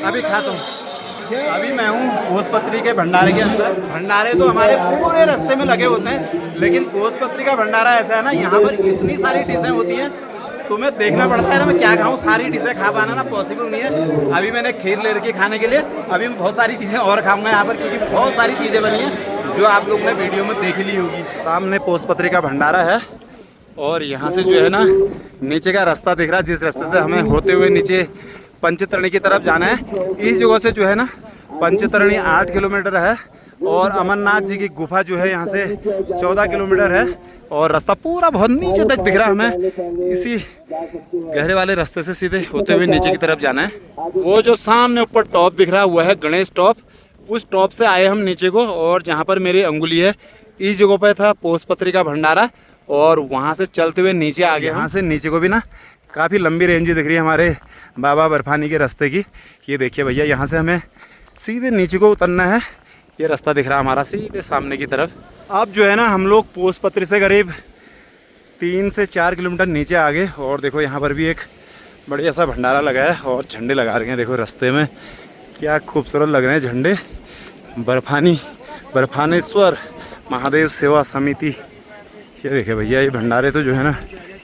अभी खाता हूँ। अभी मैं हूँ भोजपत्री के भंडारे के अंदर। भंडारे तो हमारे पूरे रास्ते में लगे होते हैं, लेकिन भोजपत्री का भंडारा ऐसा है ना, यहाँ पर इतनी सारी डिशें होती हैं, तुम्हें देखना पड़ता है ना मैं क्या खाऊँ। सारी डिशें खा पाना ना पॉसिबल नहीं है। अभी मैंने खीर ले रखी खाने के लिए, अभी मैं बहुत सारी चीज़ें और खाऊंगा यहाँ पर, क्योंकि बहुत सारी चीज़ें बनी हैं जो आप लोग ने वीडियो में देख ली होगी। सामने भोजपत्री का भंडारा है और यहाँ से जो है ना नीचे का रास्ता दिख रहा है, जिस रास्ते से हमें होते हुए नीचे पंचतरणी की तरफ जाना है। इस जगह से जो है ना पंचतरणी 8 किलोमीटर है और अमरनाथ जी की गुफा जो है यहाँ से 14 किलोमीटर है और रास्ता पूरा बहुत नीचे तक दिख रहा है हमें। इसी गहरे वाले रास्ते से सीधे होते हुए नीचे की तरफ जाना है। वो जो सामने ऊपर टॉप दिख रहा है वो है गणेश टॉप। उस टॉप से आए हम नीचे को और जहाँ पर मेरी अंगुली है इस जगह पर था भोजपत्री का भंडारा और वहाँ से चलते हुए नीचे आ गए। यहाँ से नीचे को भी ना काफ़ी लंबी रेंज दिख रही है हमारे बाबा बर्फानी के रास्ते की। ये देखिए भैया, यहाँ से हमें सीधे नीचे को उतरना है। ये रास्ता दिख रहा है हमारा सीधे सामने की तरफ। अब जो है ना हम लोग भोजपत्री से करीब 3 से 4 किलोमीटर नीचे आ गए और देखो यहाँ पर भी एक बढ़िया सा भंडारा लगा है और झंडे लगा रहे हैं। देखो रास्ते में क्या खूबसूरत लग रहे हैं झंडे। बर्फानेश्वर महादेव सेवा समिति। ये देखिए भैया, ये भंडारे तो जो है ना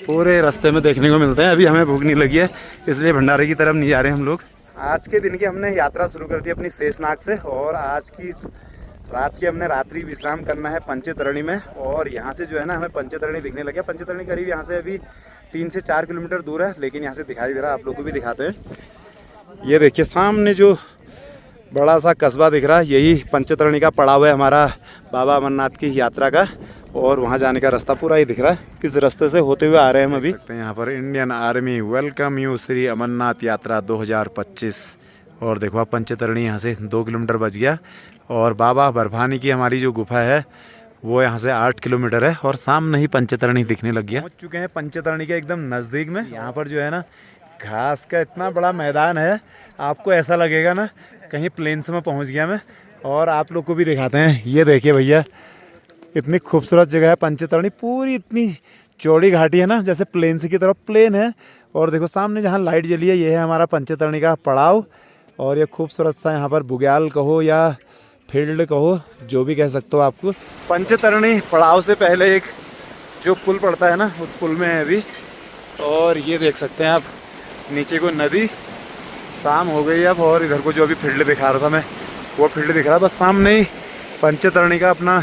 पूरे रास्ते में देखने को मिलते हैं। अभी हमें भूख नहीं लगी है इसलिए भंडारे की तरफ नहीं जा रहे हम लोग। आज के दिन की हमने यात्रा शुरू कर दी अपनी शेषनाग से और आज की रात की हमने रात्रि विश्राम करना है पंचतरणी में। और यहाँ से जो है ना हमें पंचतरणी दिखने लगे। पंचतरणी करीब यहाँ से अभी 3 से 4 किलोमीटर दूर है, लेकिन यहाँ से दिखाई दे रहा है। आप लोग को भी दिखाते हैं। ये देखिए सामने जो बड़ा सा कस्बा दिख रहा है, यही पंचतरणी का पड़ाव है हमारा बाबा अमरनाथ की यात्रा का। और वहाँ जाने का रास्ता पूरा ही दिख रहा है। इस रास्ते से होते हुए आ रहे हैं हम अभी। यहाँ पर Indian army welcome you Shri Amarnath यात्रा 2025। और देखो आप पंचतरणी यहाँ से 2 किलोमीटर बच गया और बाबा बर्फानी की हमारी जो गुफा है वो यहाँ से 8 किलोमीटर है और सामने ही पंचतरणी दिखने लग गया। पहुँच चुके हैं पंचतरणी के एकदम नज़दीक में। यहाँ पर जो है ना घास का इतना बड़ा मैदान है, आपको ऐसा लगेगा ना कहीं प्लेन्स में पहुँच गया मैं। और आप लोग को भी दिखाते हैं। ये देखिए भैया, इतनी खूबसूरत जगह है पंचतरणी। पूरी इतनी चौड़ी घाटी है ना, जैसे प्लेन्स की तरफ प्लेन है। और देखो सामने जहाँ लाइट जली है ये है हमारा पंचतरणी का पड़ाव। और ये खूबसूरत सा यहाँ पर बुग्याल कहो या फील्ड कहो, जो भी कह सकते हो आपको। पंचतरणी पड़ाव से पहले एक जो पुल पड़ता है ना उस पुल में है अभी। और ये देख सकते हैं आप नीचे को नदी। शाम हो गई अब और इधर को जो अभी फील्ड दिखा रहा था मैं वो फील्ड दिख रहा है। बस सामने ही पंचतरणी का अपना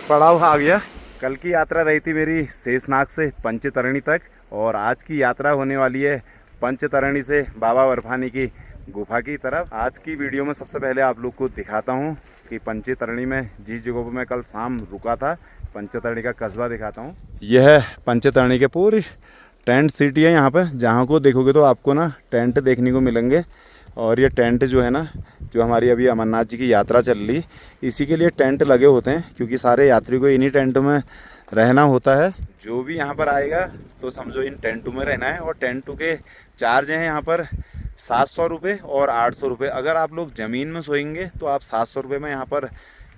पड़ाव आ गया। कल की यात्रा रही थी मेरी शेषनाग से पंचतरणी तक और आज की यात्रा होने वाली है पंचतरणी से बाबा बर्फानी की गुफा की तरफ। आज की वीडियो में सबसे पहले आप लोग को दिखाता हूँ कि पंचतरणी में जिस जगह पर मैं कल शाम रुका था पंचतरणी का कस्बा दिखाता हूँ। यह है पंचतरणी के पूरी टेंट सिटी है यहाँ पे। जहाँ को देखोगे तो आपको ना टेंट देखने को मिलेंगे। और ये टेंट जो है ना, जो हमारी अभी अमरनाथ जी की यात्रा चल रही, इसी के लिए टेंट लगे होते हैं, क्योंकि सारे यात्री को इन्हीं टेंटों में रहना होता है। जो भी यहाँ पर आएगा तो समझो इन टेंटों में रहना है। और टेंटों के चार्ज हैं यहाँ पर 700 रुपये और 800 रुपये। अगर आप लोग ज़मीन में सोएंगे तो आप 700 रुपये में यहाँ पर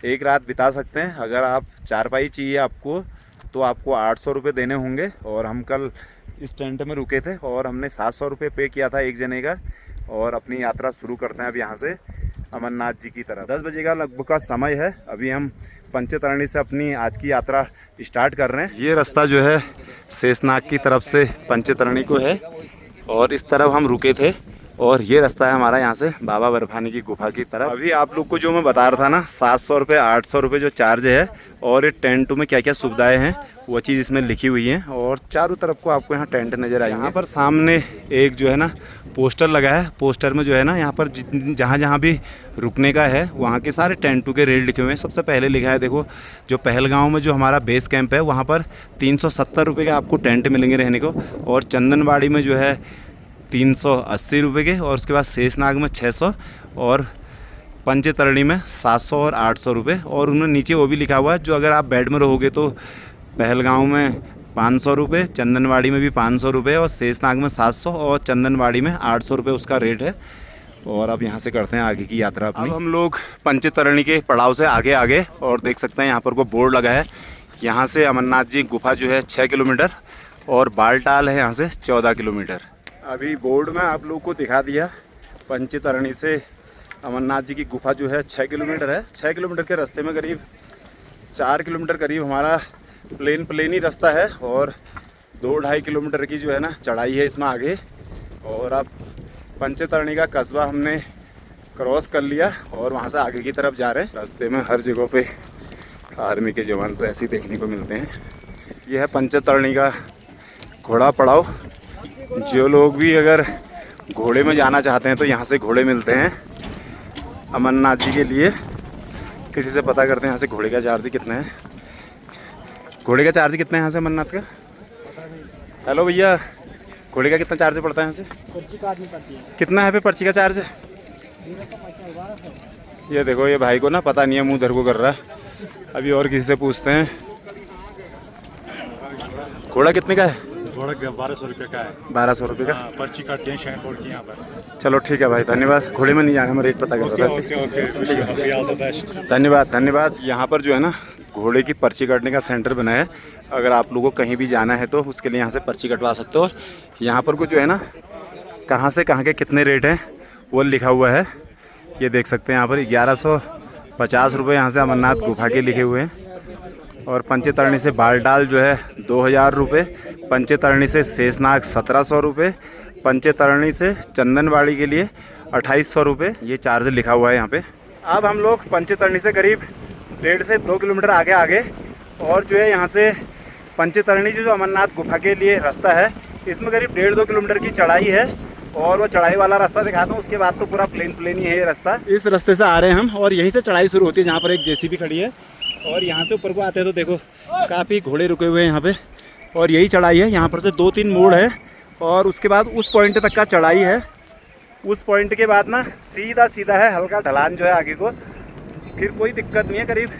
एक रात बिता सकते हैं। अगर आप चारपाई चाहिए आपको तो आपको 800 रुपये देने होंगे। और हम कल इस टेंट में रुके थे और हमने 700 रुपये पे किया था एक जने का। और अपनी यात्रा शुरू करते हैं अब यहाँ से अमरनाथ जी की तरफ। 10 बजे का लगभग का समय है। अभी हम पंचतरणी से अपनी आज की यात्रा स्टार्ट कर रहे हैं। ये रास्ता जो है शेषनाग की तरफ से पंचतरणी को है और इस तरफ हम रुके थे और ये रास्ता है हमारा यहाँ से बाबा बर्फानी की गुफा की तरफ। अभी आप लोग को जो मैं बता रहा था ना 700 रुपये 800 रुपये जो चार्ज है, और ये टेंट में क्या क्या सुविधाएं हैं वो चीज़ इसमें लिखी हुई है। और चारों तरफ को आपको यहाँ टेंट नज़र आएंगे। यहाँ पर सामने एक जो है ना पोस्टर लगा है, पोस्टर में जो है ना यहाँ पर जहाँ जहाँ भी रुकने का है वहाँ के सारे टेंटों के रेट लिखे हुए हैं। सबसे पहले लिखा है देखो, जो पहलगांव में जो हमारा बेस कैंप है वहाँ पर 370 रुपये के आपको टेंट मिलेंगे रहने को, और चंदनबाड़ी में जो है 380 रुपये के, और उसके बाद शेषनाग में 600, और पंचतरणी में 700 और 800 रुपये। और उन्होंने नीचे वो भी लिखा हुआ है जो अगर आप बेड में रहोगे तो पहलगांव में 500 रुपये, चंदनबाड़ी में भी 500 रुपये, और शेषनाग में 700, और चंदनबाड़ी में 800 रुपये उसका रेट है। और अब यहाँ से करते हैं आगे की यात्रा अपनी। अब हम लोग पंचतरणी के पड़ाव से आगे और देख सकते हैं यहाँ पर को बोर्ड लगा है। यहाँ से अमरनाथ जी गुफा जो है 6 किलोमीटर, और बालटाल है यहाँ से 14 किलोमीटर। अभी बोर्ड में आप लोग को दिखा दिया, पंचतरणी से अमरनाथ जी की गुफा जो है 6 किलोमीटर है। 6 किलोमीटर के रास्ते में करीब 4 किलोमीटर करीब हमारा प्लेन ही रास्ता है, और 2-2.5 किलोमीटर की जो है ना चढ़ाई है इसमें आगे। और अब पंचतरणी का कस्बा हमने क्रॉस कर लिया और वहाँ से आगे की तरफ जा रहे हैं। रास्ते में हर जगह पे आर्मी के जवान तो ऐसे ही देखने को मिलते हैं। यह है पंचतरणी का घोड़ा पड़ाव। जो लोग भी अगर घोड़े में जाना चाहते हैं तो यहाँ से घोड़े मिलते हैं अमरनाथ जी के लिए। किसी से पता करते हैं यहाँ से घोड़े का चार्ज कितना है। घोड़े का चार्ज कितना है यहाँ से अमरनाथ का? हेलो भैया, घोड़े का कितना चार्ज पड़ता है यहाँ से? पर्ची काटनी पड़ती है। कितना है पे पर्ची का चार्ज? ये देखो, ये भाई को ना पता नहीं है, मुंह धर को कर रहा है। अभी और किसी से पूछते हैं। घोड़ा कितने का है? घोड़ा 1200 रुपये का है। 1200 रुपये का। पर्ची काटते हैं शहर बोर्ड की यहाँ पर। चलो ठीक है भाई, धन्यवाद। घोड़े में नहीं जाना, मैं रेट पता कर रहा था। धन्यवाद। यहाँ पर जो है ना घोड़े की पर्ची काटने का सेंटर बना है। अगर आप लोगों को कहीं भी जाना है तो उसके लिए यहाँ से पर्ची कटवा सकते हो। और यहाँ पर कुछ जो है ना कहाँ से कहाँ के कितने रेट हैं वो लिखा हुआ है। ये देख सकते हैं यहाँ पर 1150 रुपये यहाँ से अमरनाथ गुफा के लिखे हुए हैं। और पंचतरणी से बालटाल जो है 2000 रुपये, पंचतरणी से शेषनाग 1700 रुपये, पंचतरणी से चंदनबाड़ी के लिए 2800 रुपये ये चार्ज लिखा हुआ है यहाँ पे। अब हम लोग पंचतरणी से करीब 1.5 से 2 किलोमीटर आगे और जो है यहाँ से पंचतरणी जो अमरनाथ गुफा के लिए रास्ता है इसमें करीब 1.5-2 किलोमीटर की चढ़ाई है। और वो चढ़ाई वाला रास्ता दिखाता हूँ, उसके बाद तो पूरा प्लेन ही है ये रास्ता। इस रास्ते से आ रहे हैं हम और यहीं से चढ़ाई शुरू होती है जहाँ पर एक जेसीबी खड़ी है। और यहाँ से ऊपर को आते हैं तो देखो काफ़ी घोड़े रुके हुए हैं यहाँ पे। और यही चढ़ाई है, यहाँ पर से 2-3 मोड़ है और उसके बाद उस पॉइंट तक का चढ़ाई है। उस पॉइंट के बाद ना सीधा है, हल्का ढलान जो है आगे को, फिर कोई दिक्कत नहीं है। करीब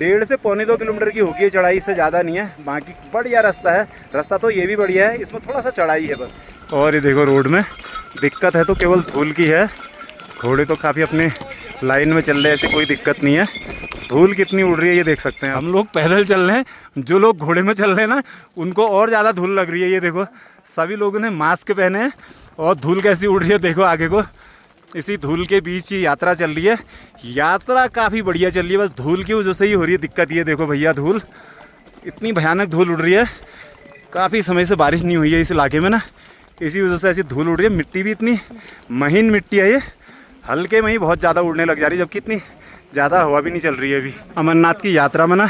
1.5 से 1.25-2 किलोमीटर की होगी चढ़ाई, इससे ज़्यादा नहीं है। बाकी बढ़िया रास्ता है, रास्ता तो ये भी बढ़िया है, इसमें थोड़ा सा चढ़ाई है बस। और ये देखो रोड में दिक्कत है तो केवल धूल की है। घोड़े तो काफ़ी अपने लाइन में चल रहे हैं, ऐसी कोई दिक्कत नहीं है। धूल कितनी उड़ रही है ये देख सकते हैं। हम लोग पैदल चल रहे हैं, जो लोग घोड़े में चल रहे हैं ना उनको और ज़्यादा धूल लग रही है। ये देखो सभी लोगों ने मास्क पहने हैं और धूल कैसी उड़ रही है देखो आगे को। इसी धूल के बीच ही यात्रा चल रही है। यात्रा काफ़ी बढ़िया चल रही है, बस धूल की वजह से ही हो रही है दिक्कत। ये देखो भैया, धूल इतनी भयानक धूल उड़ रही है। काफ़ी समय से बारिश नहीं हुई है इस इलाके में ना, इसी वजह से ऐसी धूल उड़ रही है। मिट्टी भी इतनी महीन मिट्टी है, ये हल्के में ही बहुत ज़्यादा उड़ने लग जा रही है, जबकि इतनी ज़्यादा हवा भी नहीं चल रही है अभी। अमरनाथ की यात्रा में ना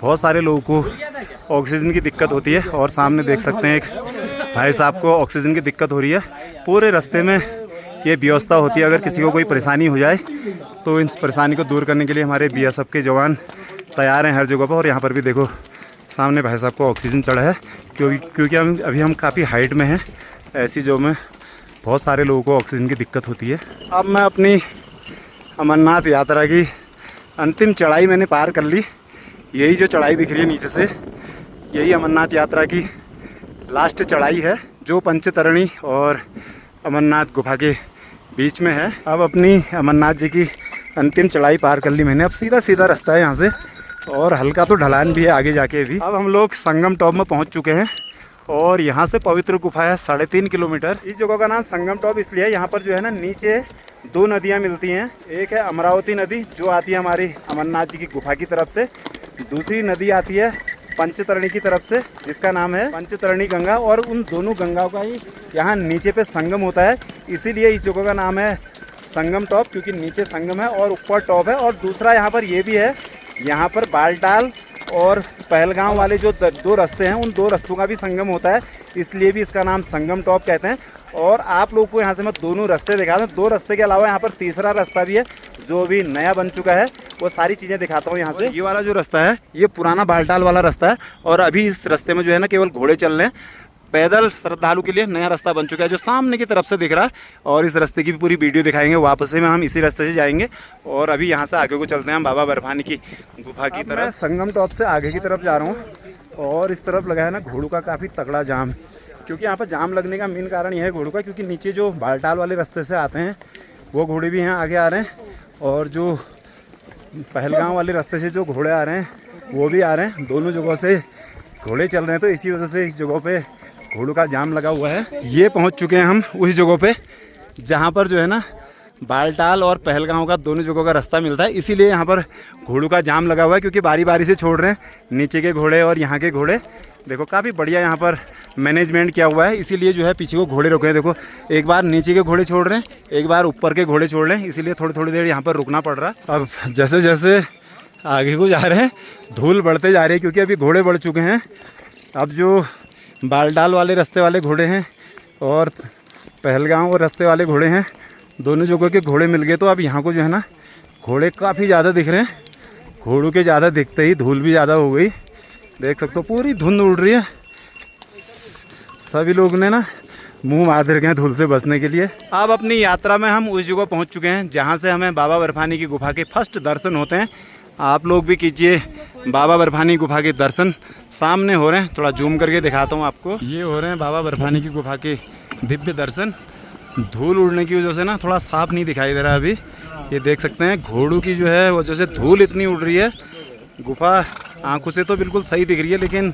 बहुत सारे लोगों को ऑक्सीजन की दिक्कत होती है। और सामने देख सकते हैं एक भाई साहब को ऑक्सीजन की दिक्कत हो रही है। पूरे रास्ते में ये व्यवस्था होती है, अगर किसी को कोई परेशानी हो जाए तो इन परेशानी को दूर करने के लिए हमारे BSF के जवान तैयार हैं हर जगह पर। और यहाँ पर भी देखो सामने भाई साहब को ऑक्सीजन चढ़ा है, क्योंकि अभी हम काफ़ी हाइट में हैं। ऐसी जगह में बहुत सारे लोगों को ऑक्सीजन की दिक्कत होती है। अब मैं अपनी अमरनाथ यात्रा की अंतिम चढ़ाई मैंने पार कर ली। यही जो चढ़ाई दिख रही है नीचे से, यही अमरनाथ यात्रा की लास्ट चढ़ाई है जो पंचतरणी और अमरनाथ गुफा के बीच में है। अब अपनी अमरनाथ जी की अंतिम चढ़ाई पार कर ली मैंने। अब सीधा रास्ता है यहाँ से और हल्का तो ढलान भी है आगे जाके भी। अब हम लोग संगम टॉप में पहुँच चुके हैं और यहाँ से पवित्र गुफा है 3.5 किलोमीटर। इस जगह का नाम संगम टॉप इसलिए है, यहाँ पर जो है ना नीचे 2 नदियाँ मिलती हैं। एक है अमरावती नदी जो आती है हमारी अमरनाथ जी की गुफा की तरफ से, दूसरी नदी आती है पंचतरणी की तरफ से, जिसका नाम है पंचतरणी गंगा। और उन दोनों गंगाओं का ही यहाँ नीचे पे संगम होता है, इसीलिए इस जगह का नाम है संगम टॉप, क्योंकि नीचे संगम है और ऊपर टॉप है। और दूसरा यहाँ पर ये भी है, यहाँ पर बालटाल और पहलगांव वाले जो दो रास्ते हैं, उन दो रास्तों का भी संगम होता है, इसलिए भी इसका नाम संगम टॉप कहते हैं। और आप लोग को यहाँ से मैं दोनों रास्ते दिखाता हूँ। दो रास्ते के अलावा यहाँ पर तीसरा रास्ता भी है, जो अभी नया बन चुका है, वो सारी चीज़ें दिखाता हूँ यहाँ से। ये वाला जो रास्ता है, ये पुराना बालटाल वाला रास्ता है, और अभी इस रास्ते में जो है ना केवल घोड़े चल रहे हैं। पैदल श्रद्धालु के लिए नया रास्ता बन चुका है, जो सामने की तरफ से दिख रहा है। और इस रास्ते की भी पूरी वीडियो दिखाएंगे। वापस में हम इसी रास्ते से जाएंगे, और अभी यहाँ से आगे को चलते हैं हम बाबा बर्फानी की गुफा की तरफ। मैं संगम टॉप से आगे की तरफ जा रहा हूँ, और इस तरफ लगा है ना घोड़ों का काफ़ी तगड़ा जाम, क्योंकि यहाँ पर जाम लगने का मेन कारण यह है घोड़ों का, क्योंकि नीचे जो बालटाल वाले रास्ते से आते हैं वो घोड़े भी यहाँ आगे आ रहे हैं, और जो पहलगांव वाले रास्ते से जो घोड़े आ रहे हैं वो भी आ रहे हैं। दोनों जगहों से घोड़े चल रहे हैं, तो इसी वजह से इस जगह पे घोड़ों का जाम लगा हुआ है। ये पहुंच चुके हैं हम उस जगह पे जहां पर जो है ना बालटाल और पहलगांव का दोनों जगहों का रास्ता मिलता है, इसीलिए यहाँ पर घोड़ों का जाम लगा हुआ है, क्योंकि बारी बारी से छोड़ रहे हैं नीचे के घोड़े और यहाँ के घोड़े। देखो काफ़ी बढ़िया यहाँ पर मैनेजमेंट किया हुआ है, इसीलिए जो है पीछे को घोड़े रुके हैं। देखो एक बार नीचे के घोड़े छोड़ रहे हैं, एक बार ऊपर के घोड़े छोड़ रहे हैं, इसीलिए थोड़ी थोड़ी देर यहाँ पर रुकना पड़ रहा है। अब जैसे जैसे आगे को जा रहे हैं धूल बढ़ते जा रही है, क्योंकि अभी घोड़े बढ़ चुके हैं। अब जो बालटाल वाले रास्ते वाले घोड़े हैं और पहलगांव और रास्ते वाले घोड़े हैं, दोनों जगहों के घोड़े मिल गए, तो अब यहाँ को जो है ना घोड़े काफ़ी ज़्यादा दिख रहे हैं। घोड़ों के ज़्यादा दिखते ही धूल भी ज़्यादा हो गई, देख सकते हो पूरी धुंध उड़ रही है। सभी लोग ने ना मुंह बांध रखे हैं धूल से बचने के लिए। अब अपनी यात्रा में हम उस जगह पहुंच चुके हैं जहां से हमें बाबा बर्फानी की गुफा के फर्स्ट दर्शन होते हैं। आप लोग भी कीजिए बाबा बर्फानी गुफा के दर्शन। सामने हो रहे हैं, थोड़ा जूम करके दिखाता हूँ आपको। ये हो रहे हैं बाबा बर्फानी की गुफा के दिव्य दर्शन। धूल उड़ने की वजह से ना थोड़ा साफ नहीं दिखाई दे रहा अभी। ये देख सकते हैं घोड़ों की जो है वजह से धूल इतनी उड़ रही है। गुफा आंखों से तो बिल्कुल सही दिख रही है, लेकिन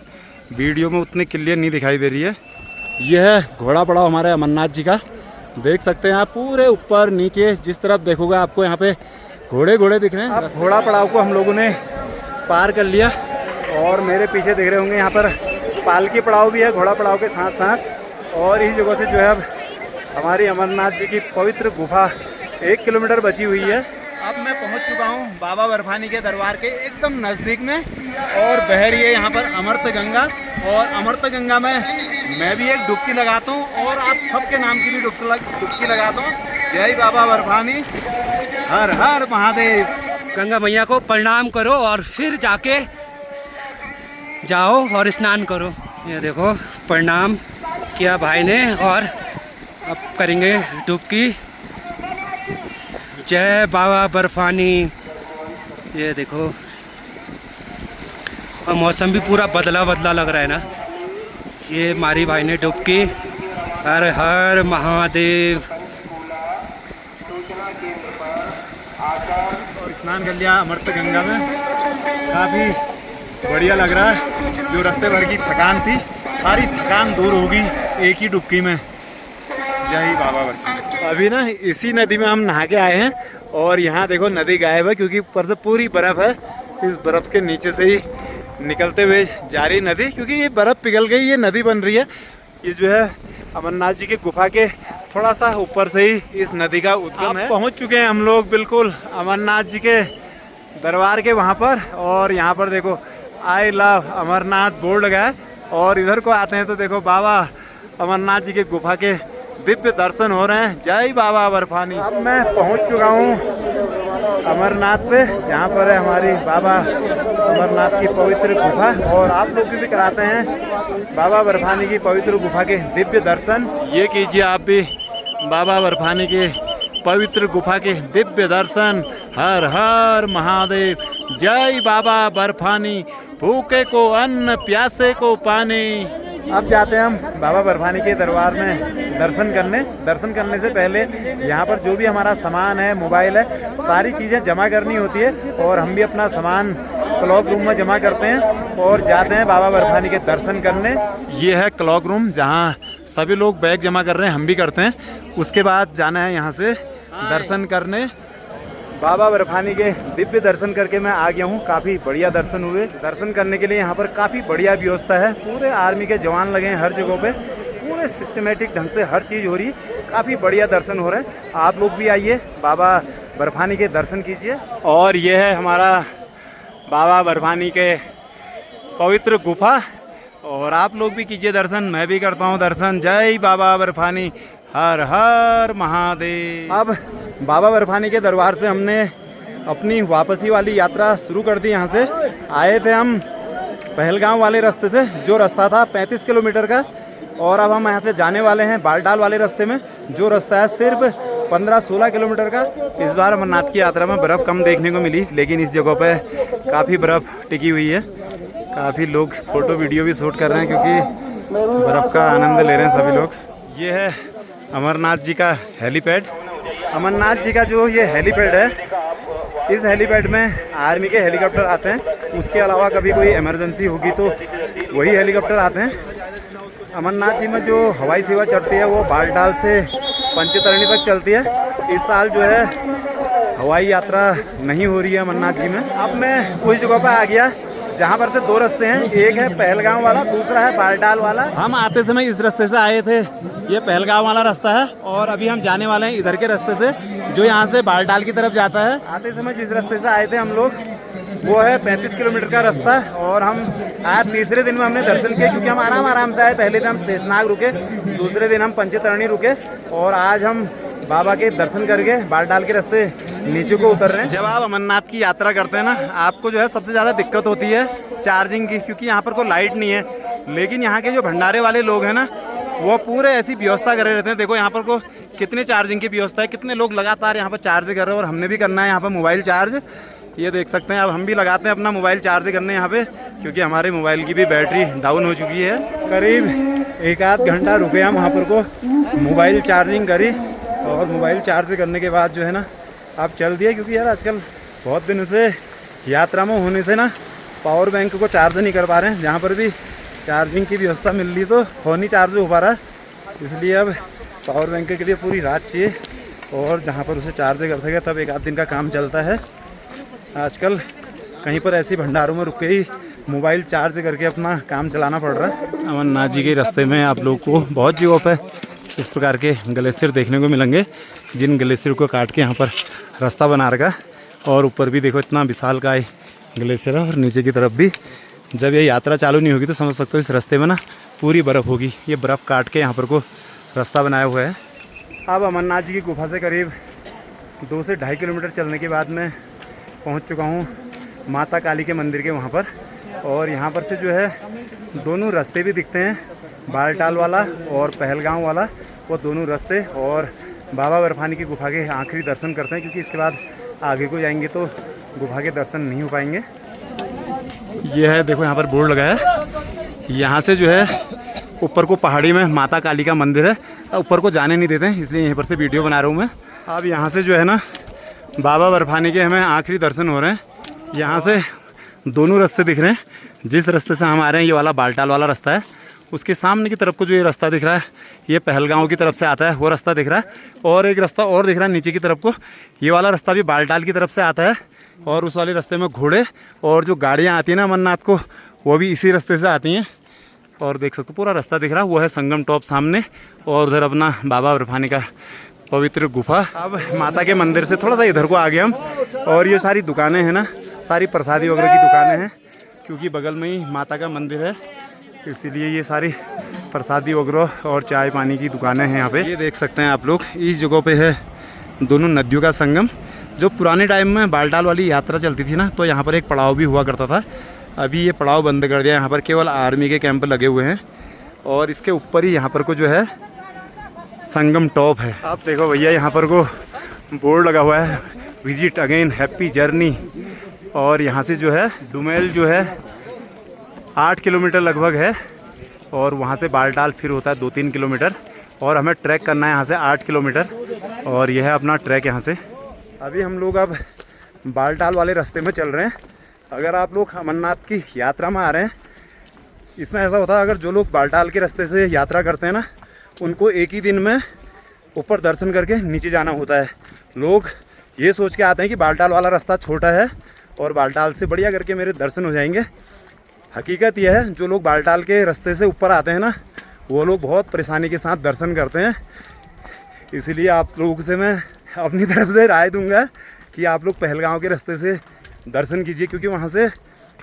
वीडियो में उतनी क्लियर नहीं दिखाई दे रही है। यह है घोड़ा पड़ाव हमारे अमरनाथ जी का, देख सकते हैं आप पूरे ऊपर नीचे जिस तरफ देखोगे आपको यहाँ पे घोड़े घोड़े दिख रहे हैं। अब घोड़ा पड़ाव को हम लोगों ने पार कर लिया, और मेरे पीछे देख रहे होंगे यहाँ पर पालकी पड़ाव भी है घोड़ा पड़ाव के साथ साथ। और इस जगह से जो है अब हमारी अमरनाथ जी की पवित्र गुफा 1 किलोमीटर बची हुई है। अब मैं पहुंच चुका हूं बाबा बर्फानी के दरबार के एकदम नज़दीक में, और बह रही है यहाँ पर अमृत गंगा। और अमृत गंगा में मैं भी एक डुबकी लगाता हूँ, और आप सबके नाम की भी डुबकी लगाता हूँ। जय बाबा बर्फानी, हर हर महादेव। गंगा मैया को प्रणाम करो और फिर जाके जाओ और स्नान करो। ये देखो प्रणाम किया भाई ने, और अब करेंगे डुबकी। जय बाबा बर्फानी। ये देखो, और मौसम भी पूरा बदला बदला लग रहा है ना। ये मारी भाई ने डुबकी। हर हर महादेव। और स्नान कर लिया अमृत गंगा में, काफ़ी बढ़िया लग रहा है। जो रास्ते भर की थकान थी सारी थकान दूर होगी एक ही डुबकी में। जय बाबा बर्फानी। अभी ना इसी नदी में हम नहा के आए हैं, और यहाँ देखो नदी गायब है, क्योंकि ऊपर से पूरी बर्फ़ है। इस बर्फ़ के नीचे से ही निकलते हुए जा रही नदी, क्योंकि ये बर्फ़ पिघल गई, ये नदी बन रही है। ये जो है अमरनाथ जी की गुफा के थोड़ा सा ऊपर से ही इस नदी का उद्गम है। पहुँच चुके हैं हम लोग बिल्कुल अमरनाथ जी के दरबार के वहाँ पर, और यहाँ पर देखो आई लव अमरनाथ बोर्ड लगा है। और इधर को आते हैं तो देखो बाबा अमरनाथ जी के गुफा के दिव्य दर्शन हो रहे हैं। जय बाबा बर्फानी। अब मैं पहुंच चुका हूं अमरनाथ पे, जहां पर है हमारी बाबा अमरनाथ की पवित्र गुफा, और आप लोग भी कराते हैं बाबा बर्फानी की पवित्र गुफा के दिव्य दर्शन। ये कीजिए आप भी बाबा बर्फानी के पवित्र गुफा के दिव्य दर्शन। हर हर महादेव। जय बाबा बर्फानी। भूखे को अन्न, प्यासे को पानी। अब जाते हैं हम बाबा बर्फानी के दरबार में दर्शन करने। दर्शन करने से पहले यहाँ पर जो भी हमारा सामान है, मोबाइल है, सारी चीज़ें जमा करनी होती है, और हम भी अपना सामान क्लॉक रूम में जमा करते हैं और जाते हैं बाबा बर्फानी के दर्शन करने। ये है क्लॉक रूम, जहाँ सभी लोग बैग जमा कर रहे हैं, हम भी करते हैं। उसके बाद जाना है यहाँ से दर्शन करने बाबा बर्फानी के दिव्य दर्शन करके मैं आ गया हूँ। काफ़ी बढ़िया दर्शन हुए। दर्शन करने के लिए यहाँ पर काफ़ी बढ़िया व्यवस्था है। पूरे आर्मी के जवान लगे हैं हर जगह पे। पूरे सिस्टमेटिक ढंग से हर चीज़ हो रही है। काफ़ी बढ़िया दर्शन हो रहे हैं। आप लोग भी आइए, बाबा बर्फानी के दर्शन कीजिए। और ये है हमारा बाबा बर्फानी के पवित्र गुफा, और आप लोग भी कीजिए दर्शन। मैं भी करता हूँ दर्शन। जय बाबा बर्फानी, हर हर महादेव। अब बाबा बर्फानी के दरबार से हमने अपनी वापसी वाली यात्रा शुरू कर दी। यहाँ से आए थे हम पहलगाम वाले रास्ते से, जो रास्ता था 35 किलोमीटर का, और अब हम यहाँ से जाने वाले हैं बालटाल वाले रास्ते में, जो रास्ता है सिर्फ 15-16 किलोमीटर का। इस बार अमरनाथ की यात्रा में बर्फ़ कम देखने को मिली, लेकिन इस जगह पे काफ़ी बर्फ़ टिकी हुई है। काफ़ी लोग फ़ोटो वीडियो भी शूट कर रहे हैं, क्योंकि बर्फ़ का आनंद ले रहे हैं सभी लोग। ये है अमरनाथ जी का हेलीपैड। अमरनाथ जी का जो ये हेलीपैड है, इस हेलीपैड में आर्मी के हेलीकॉप्टर आते हैं। उसके अलावा कभी कोई इमरजेंसी होगी तो वही हेलीकॉप्टर आते हैं। अमरनाथ जी में जो हवाई सेवा चलती है वो बालटाल से पंचतरणी तक चलती है। इस साल जो है हवाई यात्रा नहीं हो रही है अमरनाथ जी में। अब मैं उस जगह पर आ गया जहाँ पर से दो रास्ते हैं, एक है पहलगाम वाला, दूसरा है बालटाल वाला। हम आते समय इस रास्ते से आए थे, ये पहलगाम वाला रास्ता है, और अभी हम जाने वाले हैं इधर के रास्ते से जो यहाँ से बालटाल की तरफ जाता है। आते समय जिस रास्ते से आए थे हम लोग, वो है 35 किलोमीटर का रास्ता, और हम आज तीसरे दिन में हमने दर्शन किए, क्योंकि हम आराम से आए। पहले दिन हम शेषनाग रुके, दूसरे दिन हम पंचतरणी रुके, और आज हम बाबा के दर्शन करके बालटाल के रास्ते नीचे को उतर रहे हैं। जब आप अमरनाथ की यात्रा करते हैं ना, आपको जो है सबसे ज़्यादा दिक्कत होती है चार्जिंग की, क्योंकि यहाँ पर कोई लाइट नहीं है। लेकिन यहाँ के जो भंडारे वाले लोग हैं ना, वो पूरे ऐसी व्यवस्था करे रहते हैं। देखो यहाँ पर को कितनी चार्जिंग की व्यवस्था है, कितने लोग लगातार यहाँ पर चार्ज कर रहे हैं। और हमने भी करना है यहाँ पर मोबाइल चार्ज, ये देख सकते हैं। अब हम भी लगाते हैं अपना मोबाइल चार्ज करने यहाँ पे, क्योंकि हमारे मोबाइल की भी बैटरी डाउन हो चुकी है। करीब 1-आध घंटा रुके हम वहाँ पर को, मोबाइल चार्जिंग करी, और मोबाइल चार्ज करने के बाद जो है ना आप चल दिए, क्योंकि यार आजकल बहुत दिनों से यात्रा में होने से ना पावर बैंक को चार्ज नहीं कर पा रहे हैं। जहाँ पर भी चार्जिंग की व्यवस्था मिल रही तो फ़ोन नहीं चार्ज हो पा रहा है, इसलिए अब पावर बैंक के लिए पूरी रात चाहिए, और जहाँ पर उसे चार्ज कर सके तब 1-आध दिन का काम चलता है। आजकल कहीं पर ऐसी भंडारों में रुक के ही मोबाइल चार्ज करके अपना काम चलाना पड़ रहा है। अमरनाथ जी के रास्ते में आप लोग को बहुत जगहों पे इस प्रकार के ग्लेशियर देखने को मिलेंगे, जिन ग्लेशियर को काट के यहाँ पर रास्ता बना रखा। और ऊपर भी देखो इतना विशालकाय ग्लेशियर है, और नीचे की तरफ भी। जब ये यात्रा चालू नहीं होगी तो समझ सकते हो इस रास्ते में ना पूरी बर्फ़ होगी। ये बर्फ़ काट के यहाँ पर को रास्ता बनाया हुआ है। अब अमरनाथ जी की गुफा से करीब 2 से 2.5 किलोमीटर चलने के बाद मैं पहुँच चुका हूँ माता काली के मंदिर के वहाँ पर। और यहाँ पर से जो है दोनों रास्ते भी दिखते हैं, बालटाल वाला और पहलगाम वाला, वो दोनों रास्ते। और बाबा बर्फानी की गुफा के आखिरी दर्शन करते हैं, क्योंकि इसके बाद आगे को जाएंगे तो गुफा के दर्शन नहीं हो पाएंगे। ये है देखो यहाँ पर बोर्ड लगा है। यहाँ से जो है ऊपर को पहाड़ी में माता काली का मंदिर है, ऊपर को जाने नहीं देते हैं, इसलिए यहीं पर से वीडियो बना रहा हूँ मैं। अब यहाँ से जो है ना बाबा बर्फानी के हमें आखिरी दर्शन हो रहे हैं। यहाँ से दोनों रास्ते दिख रहे हैं। जिस रास्ते से हम आ रहे हैं ये वाला बालटाल वाला रास्ता है, उसके सामने की तरफ को जो ये रास्ता दिख रहा है ये पहलगांव की तरफ से आता है, वो रास्ता दिख रहा है। और एक रास्ता और दिख रहा है नीचे की तरफ को, ये वाला रास्ता भी बालटाल की तरफ से आता है। और उस वाले रास्ते में घोड़े और जो गाड़ियाँ आती हैं ना अमरनाथ को, वो भी इसी रास्ते से आती हैं। और देख सकते हो पूरा रास्ता दिख रहा है, वो है संगम टॉप सामने, और उधर अपना बाबा बर्फानी का पवित्र गुफा। अब माता के मंदिर से थोड़ा सा इधर को आ गए हम, और ये सारी दुकानें हैं ना, सारी प्रसादी वगैरह की दुकानें हैं, क्योंकि बगल में ही माता का मंदिर है, इसीलिए ये सारी प्रसादी वगैरह और चाय पानी की दुकानें हैं यहाँ पे। ये देख सकते हैं आप लोग, इस जगह पे है दोनों नदियों का संगम। जो पुराने टाइम में बालटाल वाली यात्रा चलती थी ना, तो यहाँ पर एक पड़ाव भी हुआ करता था। अभी ये पड़ाव बंद कर दिया, यहाँ पर केवल आर्मी के कैंप लगे हुए हैं, और इसके ऊपर ही यहाँ पर को जो है संगम टॉप है। आप देखो भैया यहाँ पर को बोर्ड लगा हुआ है, विजिट अगेन हैप्पी जर्नी। और यहाँ से जो है डुमेल जो है 8 किलोमीटर लगभग है, और वहाँ से बालटाल फिर होता है 2-3 किलोमीटर, और हमें ट्रैक करना है यहाँ से 8 किलोमीटर, और यह है अपना ट्रैक यहाँ से। अभी हम लोग अब बालटाल वाले रास्ते में चल रहे हैं। अगर आप लोग अमरनाथ की यात्रा में आ रहे हैं, इसमें ऐसा होता है, अगर जो लोग बालटाल के रास्ते से यात्रा करते हैं ना, उनको एक ही दिन में ऊपर दर्शन करके नीचे जाना होता है। लोग ये सोच के आते हैं कि बालटाल वाला रास्ता छोटा है और बालटाल से बढ़िया करके मेरे दर्शन हो जाएंगे। हकीकत यह है, जो लोग बालटाल के रास्ते से ऊपर आते हैं ना, वो लोग बहुत परेशानी के साथ दर्शन करते हैं। इसीलिए आप लोगों से मैं अपनी तरफ से राय दूंगा कि आप लोग पहलगांव के रास्ते से दर्शन कीजिए, क्योंकि वहाँ से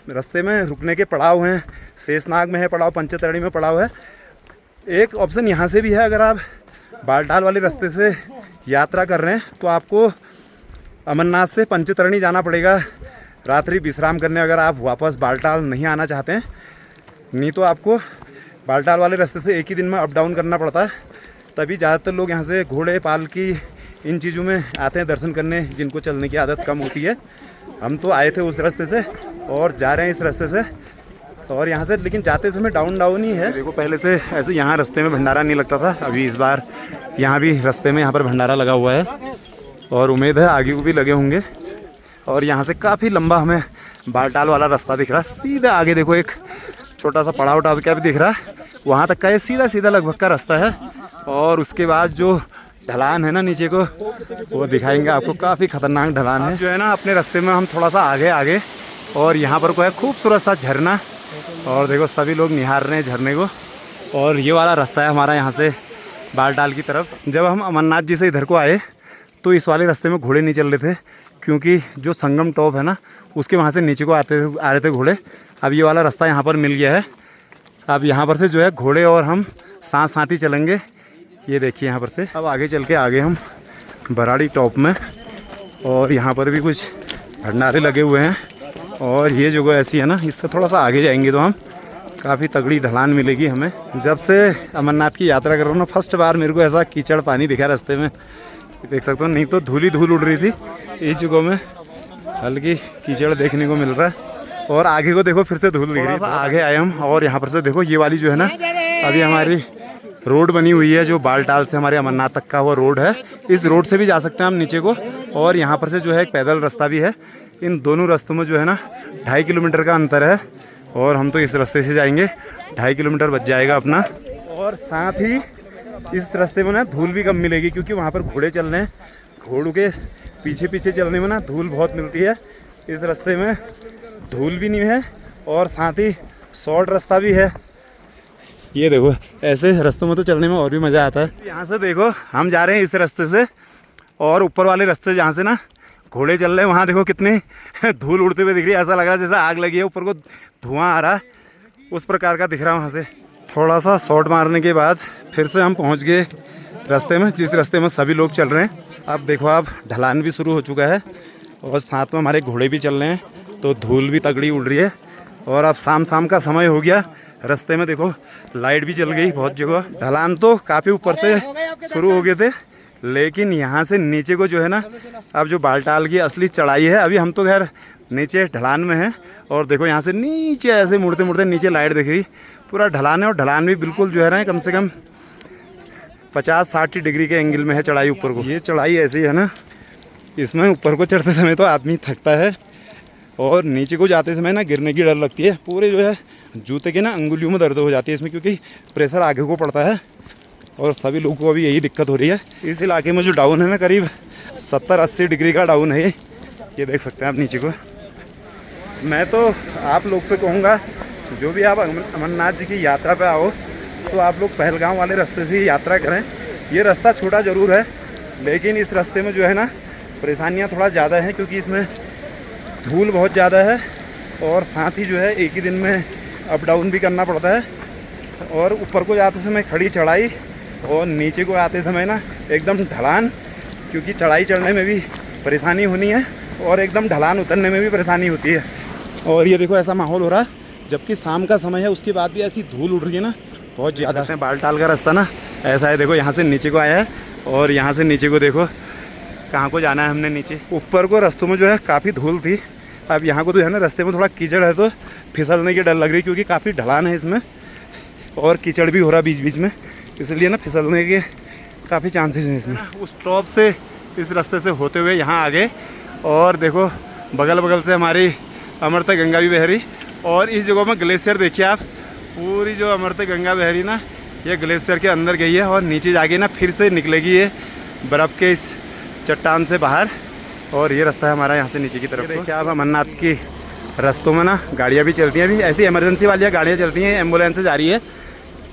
रास्ते में रुकने के पड़ाव हैं। शेषनाग में है पड़ाव, पंचतरणी में पड़ाव है। एक ऑप्शन यहाँ से भी है, अगर आप बालटाल वाले रास्ते से यात्रा कर रहे हैं तो आपको अमरनाथ से पंचतरणी जाना पड़ेगा रात्रि विश्राम करने, अगर आप वापस बालटाल नहीं आना चाहते हैं। नहीं तो आपको बालटाल वाले रास्ते से एक ही दिन में अप डाउन करना पड़ता है। तभी ज़्यादातर लोग यहाँ से घोड़े पालकी इन चीज़ों में आते हैं दर्शन करने, जिनको चलने की आदत कम होती है। हम तो आए थे उस रास्ते से और जा रहे हैं इस रास्ते से, और यहाँ से लेकिन जाते समय डाउन ही है। देखो पहले से ऐसे यहाँ रास्ते में भंडारा नहीं लगता था, अभी इस बार यहाँ भी रास्ते में यहाँ पर भंडारा लगा हुआ है और उम्मीद है आगे को भी लगे होंगे। और यहाँ से काफ़ी लंबा हमें बालटाल वाला रास्ता दिख रहा है। सीधा आगे देखो एक छोटा सा पड़ाव टाव क्या भी दिख रहा है, वहाँ तक का ये सीधा सीधा लगभग का रास्ता है। और उसके बाद जो ढलान है ना नीचे को, वो दिखाएंगे आपको, काफ़ी खतरनाक ढलान है। जो है ना अपने रास्ते में हम थोड़ा सा आगे और यहाँ पर कोई है खूबसूरत सा झरना, और देखो सभी लोग निहार रहे हैं झरने को। और ये वाला रास्ता है हमारा यहाँ से बालटाल की तरफ। जब हम अमरनाथ जी से इधर को आए तो इस वाले रास्ते में घोड़े नहीं चल रहे थे, क्योंकि जो संगम टॉप है ना उसके वहाँ से नीचे को आ रहे थे घोड़े। अब ये वाला रास्ता यहाँ पर मिल गया है। अब यहाँ पर से जो है घोड़े और हम साथ ही चलेंगे। ये देखिए यहाँ पर से अब आगे चल के आगे हम बराड़ी टॉप में, और यहाँ पर भी कुछ भंडारे लगे हुए हैं। और ये जगह ऐसी है ना, इससे थोड़ा सा आगे जाएंगे तो हम काफ़ी तगड़ी ढलान मिलेगी हमें। जब से अमरनाथ की यात्रा कर रहा हूँ ना, फर्स्ट बार मेरे को ऐसा कीचड़ पानी दिखा रास्ते में, देख सकते हो। नहीं तो धूल ही धूल उड़ रही थी, इस जगह में हल्की कीचड़ देखने को मिल रहा है। और आगे को देखो फिर से धूल दिख रही है। आगे आए हम और यहाँ पर से देखो ये वाली जो है ना अभी हमारी रोड बनी हुई है, जो बालटाल से हमारे अमरनाथ तक का वो रोड है। इस रोड से भी जा सकते हैं हम नीचे को, और यहाँ पर से जो है एक पैदल रास्ता भी है। इन दोनों रास्तों में जो है ना 2.5 किलोमीटर का अंतर है, और हम तो इस रास्ते से जाएंगे, 2.5 किलोमीटर बच जाएगा अपना। और साथ ही इस रास्ते में ना धूल भी कम मिलेगी, क्योंकि वहाँ पर घोड़े चल रहे हैं। घोड़ों के पीछे पीछे चलने में ना धूल बहुत मिलती है। इस रास्ते में धूल भी नहीं है, और साथ ही शॉर्ट रास्ता भी है। ये देखो ऐसे रास्तों में तो चलने में और भी मज़ा आता है। यहाँ से देखो हम जा रहे हैं इस रास्ते से, और ऊपर वाले रास्ते जहाँ से ना घोड़े चल रहे हैं, वहाँ देखो कितनी धूल उड़ते हुए दिख रही है। ऐसा लग रहा है जैसे आग लगी है, ऊपर को धुआं आ रहा है, उस प्रकार का दिख रहा है वहाँ से। थोड़ा सा शॉर्ट मारने के बाद फिर से हम पहुँच गए रास्ते में, जिस रास्ते में सभी लोग चल रहे हैं। अब देखो अब ढलान भी शुरू हो चुका है, और साथ में हमारे घोड़े भी चल रहे हैं, तो धूल भी तगड़ी उड़ रही है। और अब शाम का समय हो गया, रास्ते में देखो लाइट भी चल गई बहुत जगह। ढलान तो काफ़ी ऊपर से शुरू हो गए थे, लेकिन यहाँ से नीचे को जो है ना, अब जो बालटाल की असली चढ़ाई है, अभी हम तो खैर नीचे ढलान में हैं। और देखो यहाँ से नीचे ऐसे मुड़ते मुड़ते नीचे लाइट दिख रही, पूरा ढलान है। और ढलान भी बिल्कुल जो है ना कम से कम 50-60 डिग्री के एंगल में है चढ़ाई ऊपर को। ये चढ़ाई ऐसी है ना, इसमें ऊपर को चढ़ते समय तो आदमी थकता है, और नीचे को जाते समय ना गिरने की डर लगती है। पूरे जो है जूते के ना अंगुलियों में दर्द हो जाती है इसमें, क्योंकि प्रेशर आगे को पड़ता है, और सभी लोगों को अभी यही दिक्कत हो रही है। इस इलाके में जो डाउन है ना, करीब 70-80 डिग्री का डाउन है। ये देख सकते हैं आप नीचे को। मैं तो आप लोग से कहूँगा, जो भी आप अमरनाथ जी की यात्रा पे आओ तो आप लोग पहलगाम वाले रास्ते से ही यात्रा करें। ये रास्ता छोटा ज़रूर है, लेकिन इस रास्ते में जो है ना परेशानियाँ थोड़ा ज़्यादा हैं, क्योंकि इसमें धूल बहुत ज़्यादा है, और साथ ही जो है एक ही दिन में अप डाउन भी करना पड़ता है। और ऊपर को जाते समय खड़ी चढ़ाई, और नीचे को आते समय ना एकदम ढलान, क्योंकि चढ़ाई चढ़ने में भी परेशानी होनी है, और एकदम ढलान उतरने में भी परेशानी होती है। और ये देखो ऐसा माहौल हो रहा है, जबकि शाम का समय है, उसके बाद भी ऐसी धूल उड़ रही है ना बहुत ज़्यादा। बालटाल का रास्ता ना ऐसा है, देखो यहाँ से नीचे को आया है, और यहाँ से नीचे को देखो कहाँ को जाना है हमने नीचे। ऊपर को रास्तों में जो है काफ़ी धूल थी, अब यहाँ को तो है ना रास्ते में थोड़ा कीचड़ है, तो फिसलने की डर लग रही, क्योंकि काफ़ी ढलान है इसमें, और कीचड़ भी हो रहा बीच बीच में, इसलिए ना फिसलने के काफ़ी चांसेस हैं इसमें। उस टॉप से इस रास्ते से होते हुए यहाँ आ गए, और देखो बगल बगल से हमारी अमृत गंगा भी बह रही। और इस जगह में ग्लेशियर देखिए आप, पूरी जो अमृत गंगा बह रही ना, ये ग्लेशियर के अंदर गई है, और नीचे जाके ना फिर से निकलेगी ये बर्फ़ के इस चट्टान से बाहर। और ये रास्ता है हमारा यहाँ से नीचे की तरफ। देखिए आप अमरनाथ की रास्तों में ना गाड़ियाँ भी चलती हैं, अभी ऐसी इमरजेंसी वाली गाड़ियाँ चलती हैं, एम्बुलेंस जा रही है।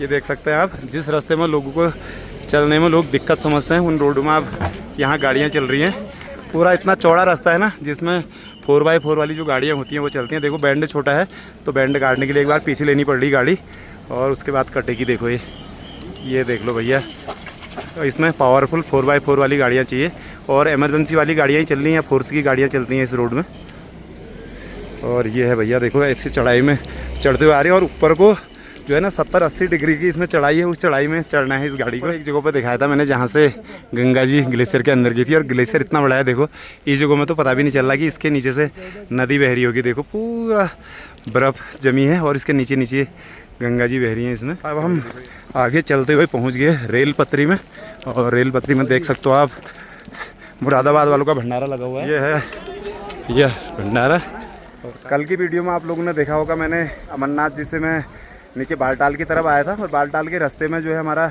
ये देख सकते हैं आप, जिस रास्ते में लोगों को चलने में लोग दिक्कत समझते हैं उन रोडों में अब यहाँ गाड़ियाँ चल रही हैं। पूरा इतना चौड़ा रास्ता है ना जिसमें 4x4 वाली जो गाड़ियाँ होती हैं वो चलती हैं। देखो बैंड छोटा है तो बैंड काटने के लिए एक बार पीछे लेनी पड़ रही गाड़ी और उसके बाद कटेगी। देखो ये देख लो भैया, इसमें पावरफुल 4x4 वाली गाड़ियाँ चाहिए और इमरजेंसी वाली गाड़ियाँ ही चल रही हैं, फोर्स की गाड़ियाँ चलती हैं इस रोड में। और ये है भैया, देखो ऐसी चढ़ाई में चढ़ते हुए आ रहे हैं और ऊपर को जो है ना 70-80 डिग्री की इसमें चढ़ाई है। उस चढ़ाई में चढ़ना है इस गाड़ी को। एक जगह पे दिखाया था मैंने जहाँ से गंगा जी ग्लेशियर के अंदर की थी और ग्लेशियर इतना बड़ा है। देखो इस जगह में तो पता भी नहीं चल रहा कि इसके नीचे से नदी बह रही होगी। देखो पूरा बर्फ़ जमी है और इसके नीचे नीचे गंगा जी बह रही हैं इसमें। अब हम आगे चलते हुए पहुँच गए रेल पटरी में और रेल पटरी में देख सकते हो आप मुरादाबाद वालों का भंडारा लगा हुआ है। ये है यह भंडारा। कल की वीडियो में आप लोगों ने देखा होगा, मैंने अमरनाथ जी से मैं नीचे बालटाल की तरफ आया था और बालटाल के रास्ते में जो है हमारा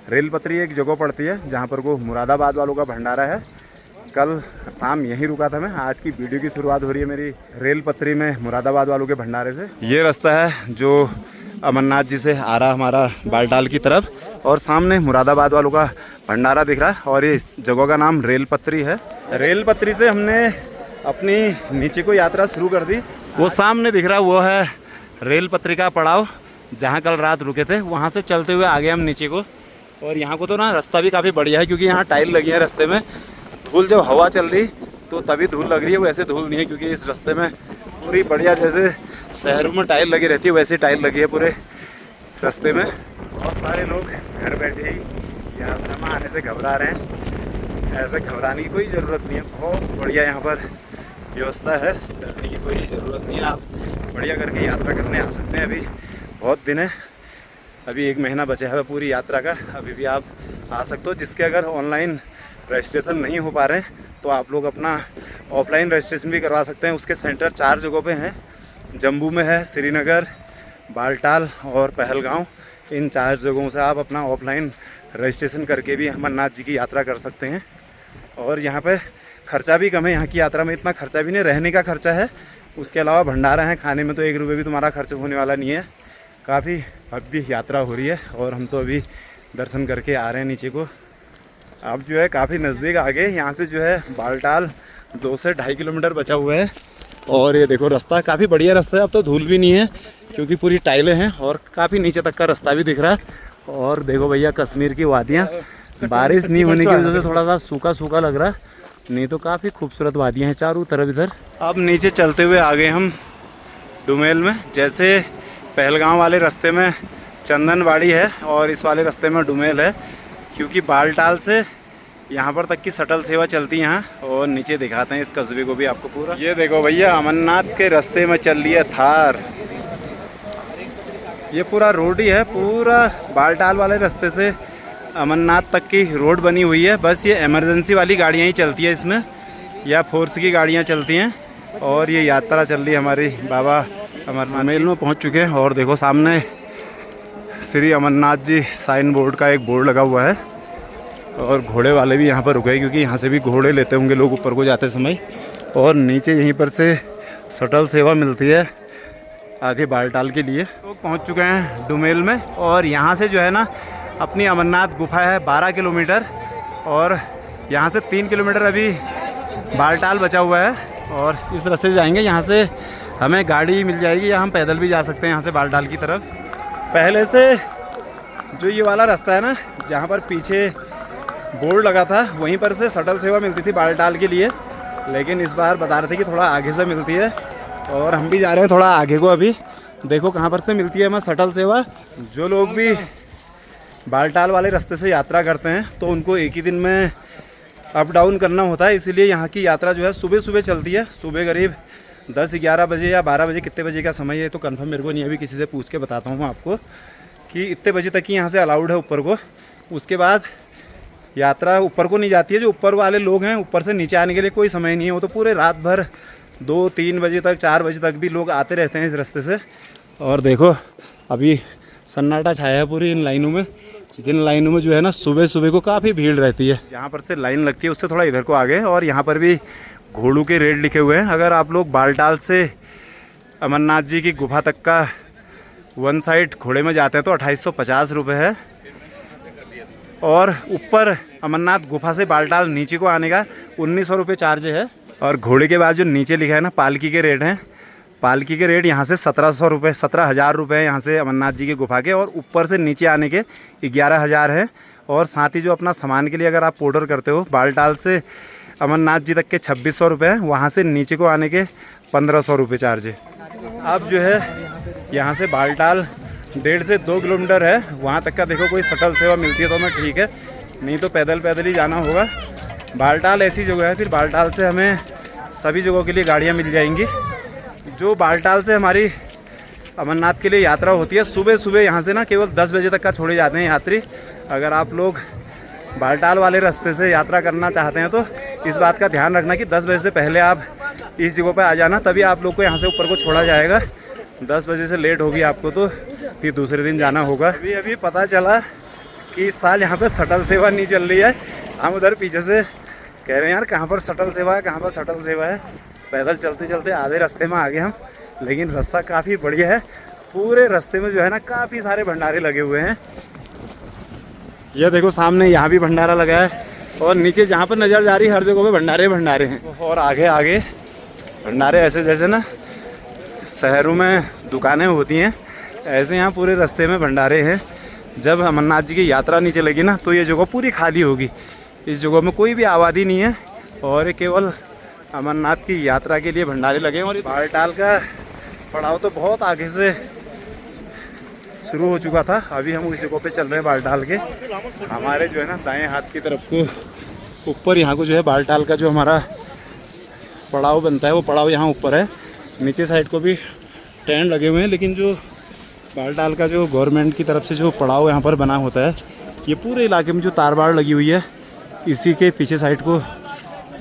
रेल पटरी एक जगह पड़ती है जहाँ पर वो मुरादाबाद वालों का भंडारा है। कल शाम यहीं रुका था मैं। आज की वीडियो की शुरुआत हो रही है मेरी रेल पटरी में मुरादाबाद वालों के भंडारे से। ये रास्ता है जो अमरनाथ जी से आ रहा हमारा बालटाल की तरफ और सामने मुरादाबाद वालों का भंडारा दिख रहा है और ये जगह का नाम रेल पटरी है। रेल पटरी से हमने अपनी नीचे को यात्रा शुरू कर दी। वो सामने दिख रहा है वो है रेल पटरी का पड़ाव जहाँ कल रात रुके थे। वहाँ से चलते हुए आ गए हम नीचे को और यहाँ को तो ना रास्ता भी काफ़ी बढ़िया है क्योंकि यहाँ टाइल लगी है रास्ते में। धूल जब हवा चल रही तो तभी धूल लग रही है, वैसे धूल नहीं है क्योंकि इस रास्ते में पूरी बढ़िया जैसे शहरों में टाइल लगी रहती है वैसे टाइल लगी है पूरे रास्ते में। बहुत सारे लोग घर बैठे ही यात्रा में आने से घबरा रहे हैं। ऐसे घबराने की कोई ज़रूरत नहीं है, बहुत बढ़िया यहाँ पर व्यवस्था है, डरने की कोई ज़रूरत नहीं है। आप बढ़िया करके यात्रा करने आ सकते हैं। अभी बहुत दिन है, अभी 1 महीना बचा है पूरी यात्रा का, अभी भी आप आ सकते हो। जिसके अगर ऑनलाइन रजिस्ट्रेशन नहीं हो पा रहे हैं तो आप लोग अपना ऑफलाइन रजिस्ट्रेशन भी करवा सकते हैं। उसके सेंटर 4 जगहों पे हैं, जम्मू में है, श्रीनगर, बालटाल और पहलगांव। इन 4 जगहों से आप अपना ऑफलाइन रजिस्ट्रेशन करके भी अमरनाथ जी की यात्रा कर सकते हैं। और यहाँ पे खर्चा भी कम है, यहाँ की यात्रा में इतना खर्चा भी नहीं, रहने का खर्चा है। उसके अलावा भंडारा है, खाने में तो 1 रुपये भी तुम्हारा खर्च होने वाला नहीं है। काफ़ी अब भी यात्रा हो रही है और हम तो अभी दर्शन करके आ रहे हैं नीचे को। अब जो है काफ़ी नज़दीक आ गए। यहाँ से जो है बालटाल 2 से 2.5 किलोमीटर बचा हुआ है और ये देखो रास्ता काफ़ी बढ़िया रास्ता है। अब तो धूल भी नहीं है क्योंकि पूरी टाइलें हैं और काफ़ी नीचे तक का रास्ता भी दिख रहा है। और देखो भैया कश्मीर की वादियाँ, बारिश नहीं होने की वजह से थोड़ा सा सूखा सूखा लग रहा है, नहीं तो काफ़ी खूबसूरत वादियाँ हैं चारों तरफ इधर। अब नीचे चलते हुए आ गए हम डुमेल में। जैसे पहलगांव वाले रास्ते में चंदनवाड़ी है और इस वाले रास्ते में डुमेल है, क्योंकि बालटाल से यहाँ पर तक की शटल सेवा चलती है यहाँ। और नीचे दिखाते हैं इस कस्बे को भी आपको पूरा। ये देखो भैया अमरनाथ के रास्ते में चल रही है थार। ये पूरा रोड ही है, पूरा बालटाल वाले रास्ते से अमरनाथ तक की रोड बनी हुई है। बस ये इमरजेंसी वाली गाड़ियाँ ही चलती है इसमें या फोर्स की गाड़ियाँ चलती हैं। और ये यात्रा चल रही है हमारी बाबा अमरनाथ। मेल में पहुँच चुके हैं और देखो सामने श्री अमरनाथ जी साइन बोर्ड का एक बोर्ड लगा हुआ है और घोड़े वाले भी यहाँ पर रुके क्योंकि यहाँ से भी घोड़े लेते होंगे लोग ऊपर को जाते समय। और नीचे यहीं पर से शटल सेवा मिलती है आगे बालटाल के लिए। लोग पहुँच चुके हैं डुमेल में और यहाँ से जो है ना अपनी अमरनाथ गुफा है 12 किलोमीटर और यहाँ से 3 किलोमीटर अभी बालटाल बचा हुआ है और इस रास्ते से जाएंगे। यहाँ से हमें गाड़ी मिल जाएगी या हम पैदल भी जा सकते हैं यहाँ से बालटाल की तरफ। पहले से जो ये वाला रास्ता है ना जहाँ पर पीछे बोर्ड लगा था वहीं पर से शटल सेवा मिलती थी बालटाल के लिए, लेकिन इस बार बता रहे थे कि थोड़ा आगे से मिलती है और हम भी जा रहे हैं थोड़ा आगे को। अभी देखो कहाँ पर से मिलती है हमें शटल सेवा। जो लोग भी बालटाल वाले रास्ते से यात्रा करते हैं तो उनको एक ही दिन में अप डाउन करना होता है, इसीलिए यहाँ की यात्रा जो है सुबह सुबह चलती है। सुबह करीब 10-11 बजे या 12 बजे, कितने बजे का समय है तो कंफर्म मेरे को नहीं, अभी किसी से पूछ के बताता हूँ मैं आपको कि इतने बजे तक ही यहाँ से अलाउड है ऊपर को। उसके बाद यात्रा ऊपर को नहीं जाती है। जो ऊपर वाले लोग हैं ऊपर से नीचे आने के लिए कोई समय नहीं है, वो तो पूरे रात भर 2-3 बजे तक 4 बजे तक भी लोग आते रहते हैं इस रास्ते से। और देखो अभी सन्नाटा छाया है पूरी इन लाइनों में, जिन लाइनों में जो है ना सुबह सुबह को काफ़ी भीड़ रहती है। जहाँ पर से लाइन लगती है उससे थोड़ा इधर को आ गए और यहाँ पर भी घोड़ों के रेट लिखे हुए हैं। अगर आप लोग बालटाल से अमरनाथ जी की गुफा तक का वन साइड घोड़े में जाते हैं तो 2850 रुपये है, और ऊपर अमरनाथ गुफा से बालटाल नीचे को आने का 1900 रुपये चार्ज है। और घोड़े के बाद जो नीचे लिखा है ना पालकी के रेट हैं, पालकी के रेट यहाँ से 1700 रुपये 17,000 रुपये यहाँ से अमरनाथ जी की गुफा के, और ऊपर से नीचे आने के 11,000 है। और साथ ही जो अपना सामान के लिए अगर आप ऑर्डर करते हो बालटाल से अमरनाथ जी तक के 2600 रुपये हैं, वहाँ से नीचे को आने के 1500 रुपये चार्ज है। अब जो है यहाँ से बालटाल 1.5 से 2 किलोमीटर है, वहाँ तक का देखो कोई शटल सेवा मिलती है तो मैं ठीक है, नहीं तो पैदल पैदल ही जाना होगा। बालटाल ऐसी जगह है, फिर बालटाल से हमें सभी जगहों के लिए गाड़ियाँ मिल जाएंगी। जो बालटाल से हमारी अमरनाथ के लिए यात्रा होती है, सुबह सुबह यहाँ से ना केवल 10 बजे तक का छोड़े जाते हैं यात्री। अगर आप लोग बालटाल वाले रास्ते से यात्रा करना चाहते हैं तो इस बात का ध्यान रखना कि 10 बजे से पहले आप इस जगह पर आ जाना, तभी आप लोग को यहाँ से ऊपर को छोड़ा जाएगा। 10 बजे से लेट होगी आपको तो फिर दूसरे दिन जाना होगा। अभी पता चला कि इस साल यहाँ पे शटल सेवा नहीं चल रही है। हम उधर पीछे से कह रहे हैं यार कहाँ पर शटल सेवा है, कहाँ पर शटल सेवा है। पैदल चलते चलते आधे रास्ते में आ गए हम, लेकिन रास्ता काफ़ी बढ़िया है। पूरे रास्ते में जो है ना काफ़ी सारे भंडारे लगे हुए हैं। यह देखो सामने यहाँ भी भंडारा लगा है, और नीचे जहाँ पर नज़र जा रही हर जगह पे भंडारे हैं। और आगे आगे भंडारे ऐसे जैसे ना शहरों में दुकानें होती हैं, ऐसे यहाँ पूरे रास्ते में भंडारे हैं। जब अमरनाथ जी की यात्रा नहीं चलेगी ना तो ये जगह पूरी खाली होगी। इस जगह में कोई भी आबादी नहीं है, और ये केवल अमरनाथ की यात्रा के लिए भंडारे लगे हैं। और बालटाल का पड़ाव तो बहुत आगे से शुरू हो चुका था। अभी हम उस जगह पे चल रहे हैं बालटाल के। हमारे जो है ना दाएं हाथ की तरफ को ऊपर यहाँ को जो है बालटाल का जो हमारा पड़ाव बनता है वो पड़ाव यहाँ ऊपर है। नीचे साइड को भी टेंट लगे हुए हैं, लेकिन जो बालटाल का जो गवर्नमेंट की तरफ से जो पड़ाव यहाँ पर बना होता है, ये पूरे इलाके में जो तारबाड़ लगी हुई है, इसी के पीछे साइड को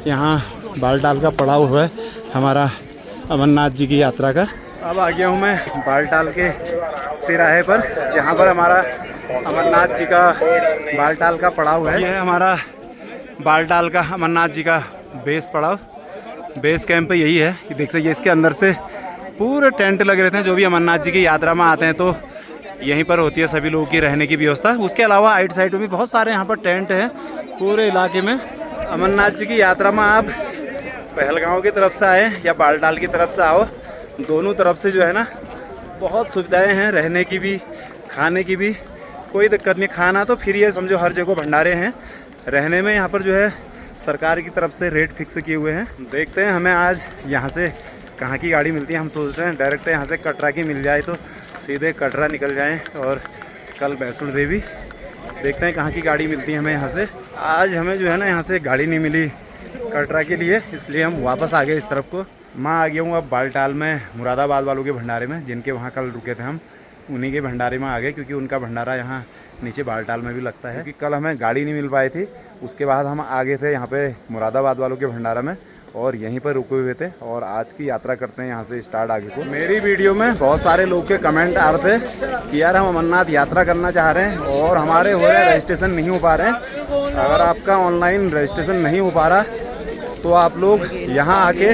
यहाँ बालटाल का पड़ाव हुआ है हमारा अमरनाथ जी की यात्रा का। अब आ गया हूँ मैं बालटाल के तिराहे पर, जहाँ पर हमारा अमरनाथ जी का बालटाल का पड़ाव है। ये है हमारा बालटाल का अमरनाथ जी का बेस पड़ाव, बेस कैंप यही है। ये देख सकते इसके अंदर से पूरे टेंट लगे रहते हैं। जो भी अमरनाथ जी की यात्रा में आते हैं तो यहीं पर होती है सभी लोगों की रहने की व्यवस्था। उसके अलावा आइट साइड में भी बहुत सारे यहाँ पर टेंट हैं पूरे इलाके में। अमरनाथ जी की यात्रा में आप पहलगांव की तरफ से आए या बालटाल की तरफ से आओ, दोनों तरफ से जो है ना बहुत सुविधाएं हैं, रहने की भी खाने की भी कोई दिक्कत नहीं। खाना तो फ्री है, समझो हर जगह भंडारे हैं। रहने में यहाँ पर जो है सरकार की तरफ से रेट फिक्स किए हुए हैं। देखते हैं हमें आज यहाँ से कहाँ की गाड़ी मिलती है। हम सोच रहे हैं डायरेक्ट यहाँ से कटरा की मिल जाए तो सीधे कटरा निकल जाएं, और कल वैष्णो देवी। देखते हैं कहाँ की गाड़ी मिलती है हमें यहाँ से। आज हमें जो है ना यहाँ से गाड़ी नहीं मिली कटरा के लिए, इसलिए हम वापस आ गए इस तरफ को। मैं आ गया हूँ अब बालटाल में मुरादाबाद वालों के भंडारे में, जिनके वहाँ कल रुके थे हम, उन्हीं के भंडारे में आ गए, क्योंकि उनका भंडारा यहाँ नीचे बालटाल में भी लगता है। क्योंकि कल हमें गाड़ी नहीं मिल पाई थी, उसके बाद हम आ गए थे यहाँ पे मुरादाबाद वालों के भंडारा में, और यहीं पर रुके हुए थे। और आज की यात्रा करते हैं यहाँ से स्टार्ट आगे को। मेरी वीडियो में बहुत सारे लोग के कमेंट आ रहे थे कि यार हम अमरनाथ यात्रा करना चाह रहे हैं और हमारे हो रहे रजिस्ट्रेशन नहीं हो पा रहे हैं। अगर आपका ऑनलाइन रजिस्ट्रेशन नहीं हो पा रहा तो आप लोग यहाँ आके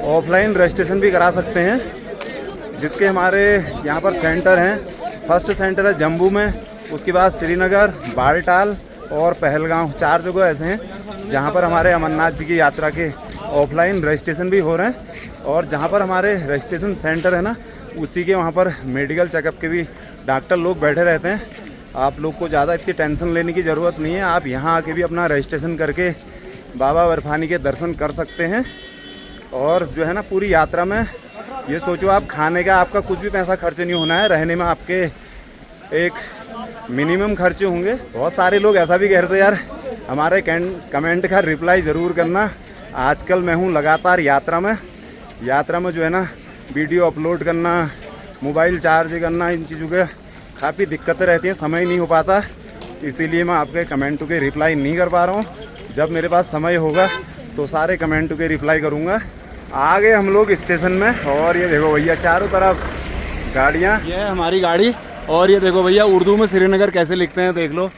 ऑफलाइन रजिस्ट्रेशन भी करा सकते हैं, जिसके हमारे यहाँ पर सेंटर हैं। फर्स्ट सेंटर है जम्मू में, उसके बाद श्रीनगर, बालटाल और पहलगांव, 4 जगह ऐसे हैं जहाँ पर हमारे अमरनाथ जी की यात्रा के ऑफलाइन रजिस्ट्रेशन भी हो रहे हैं। और जहाँ पर हमारे रजिस्ट्रेशन सेंटर है ना, उसी के वहाँ पर मेडिकल चेकअप के भी डॉक्टर लोग बैठे रहते हैं। आप लोग को ज़्यादा इतनी टेंशन लेने की ज़रूरत नहीं है। आप यहाँ आके भी अपना रजिस्ट्रेशन करके बाबा बर्फानी के दर्शन कर सकते हैं। और जो है ना पूरी यात्रा में ये सोचो, आप खाने का आपका कुछ भी पैसा खर्च नहीं होना है, रहने में आपके एक मिनिमम खर्चे होंगे। बहुत सारे लोग ऐसा भी कह रहे थे यार हमारे कमेंट का रिप्लाई ज़रूर करना। आजकल मैं हूँ लगातार यात्रा में जो है ना वीडियो अपलोड करना, मोबाइल चार्ज करना, इन चीज़ों के काफ़ी दिक्कतें रहती हैं, समय नहीं हो पाता। इसीलिए मैं आपके कमेंटों के रिप्लाई नहीं कर पा रहा हूँ। जब मेरे पास समय होगा तो सारे कमेंटों के रिप्लाई करूँगा। आ गए हम लोग स्टेशन में, और ये देखो भैया चारों तरफ गाड़ियाँ, ये है हमारी गाड़ी। और ये देखो भैया उर्दू में श्रीनगर कैसे लिखते हैं देख लो,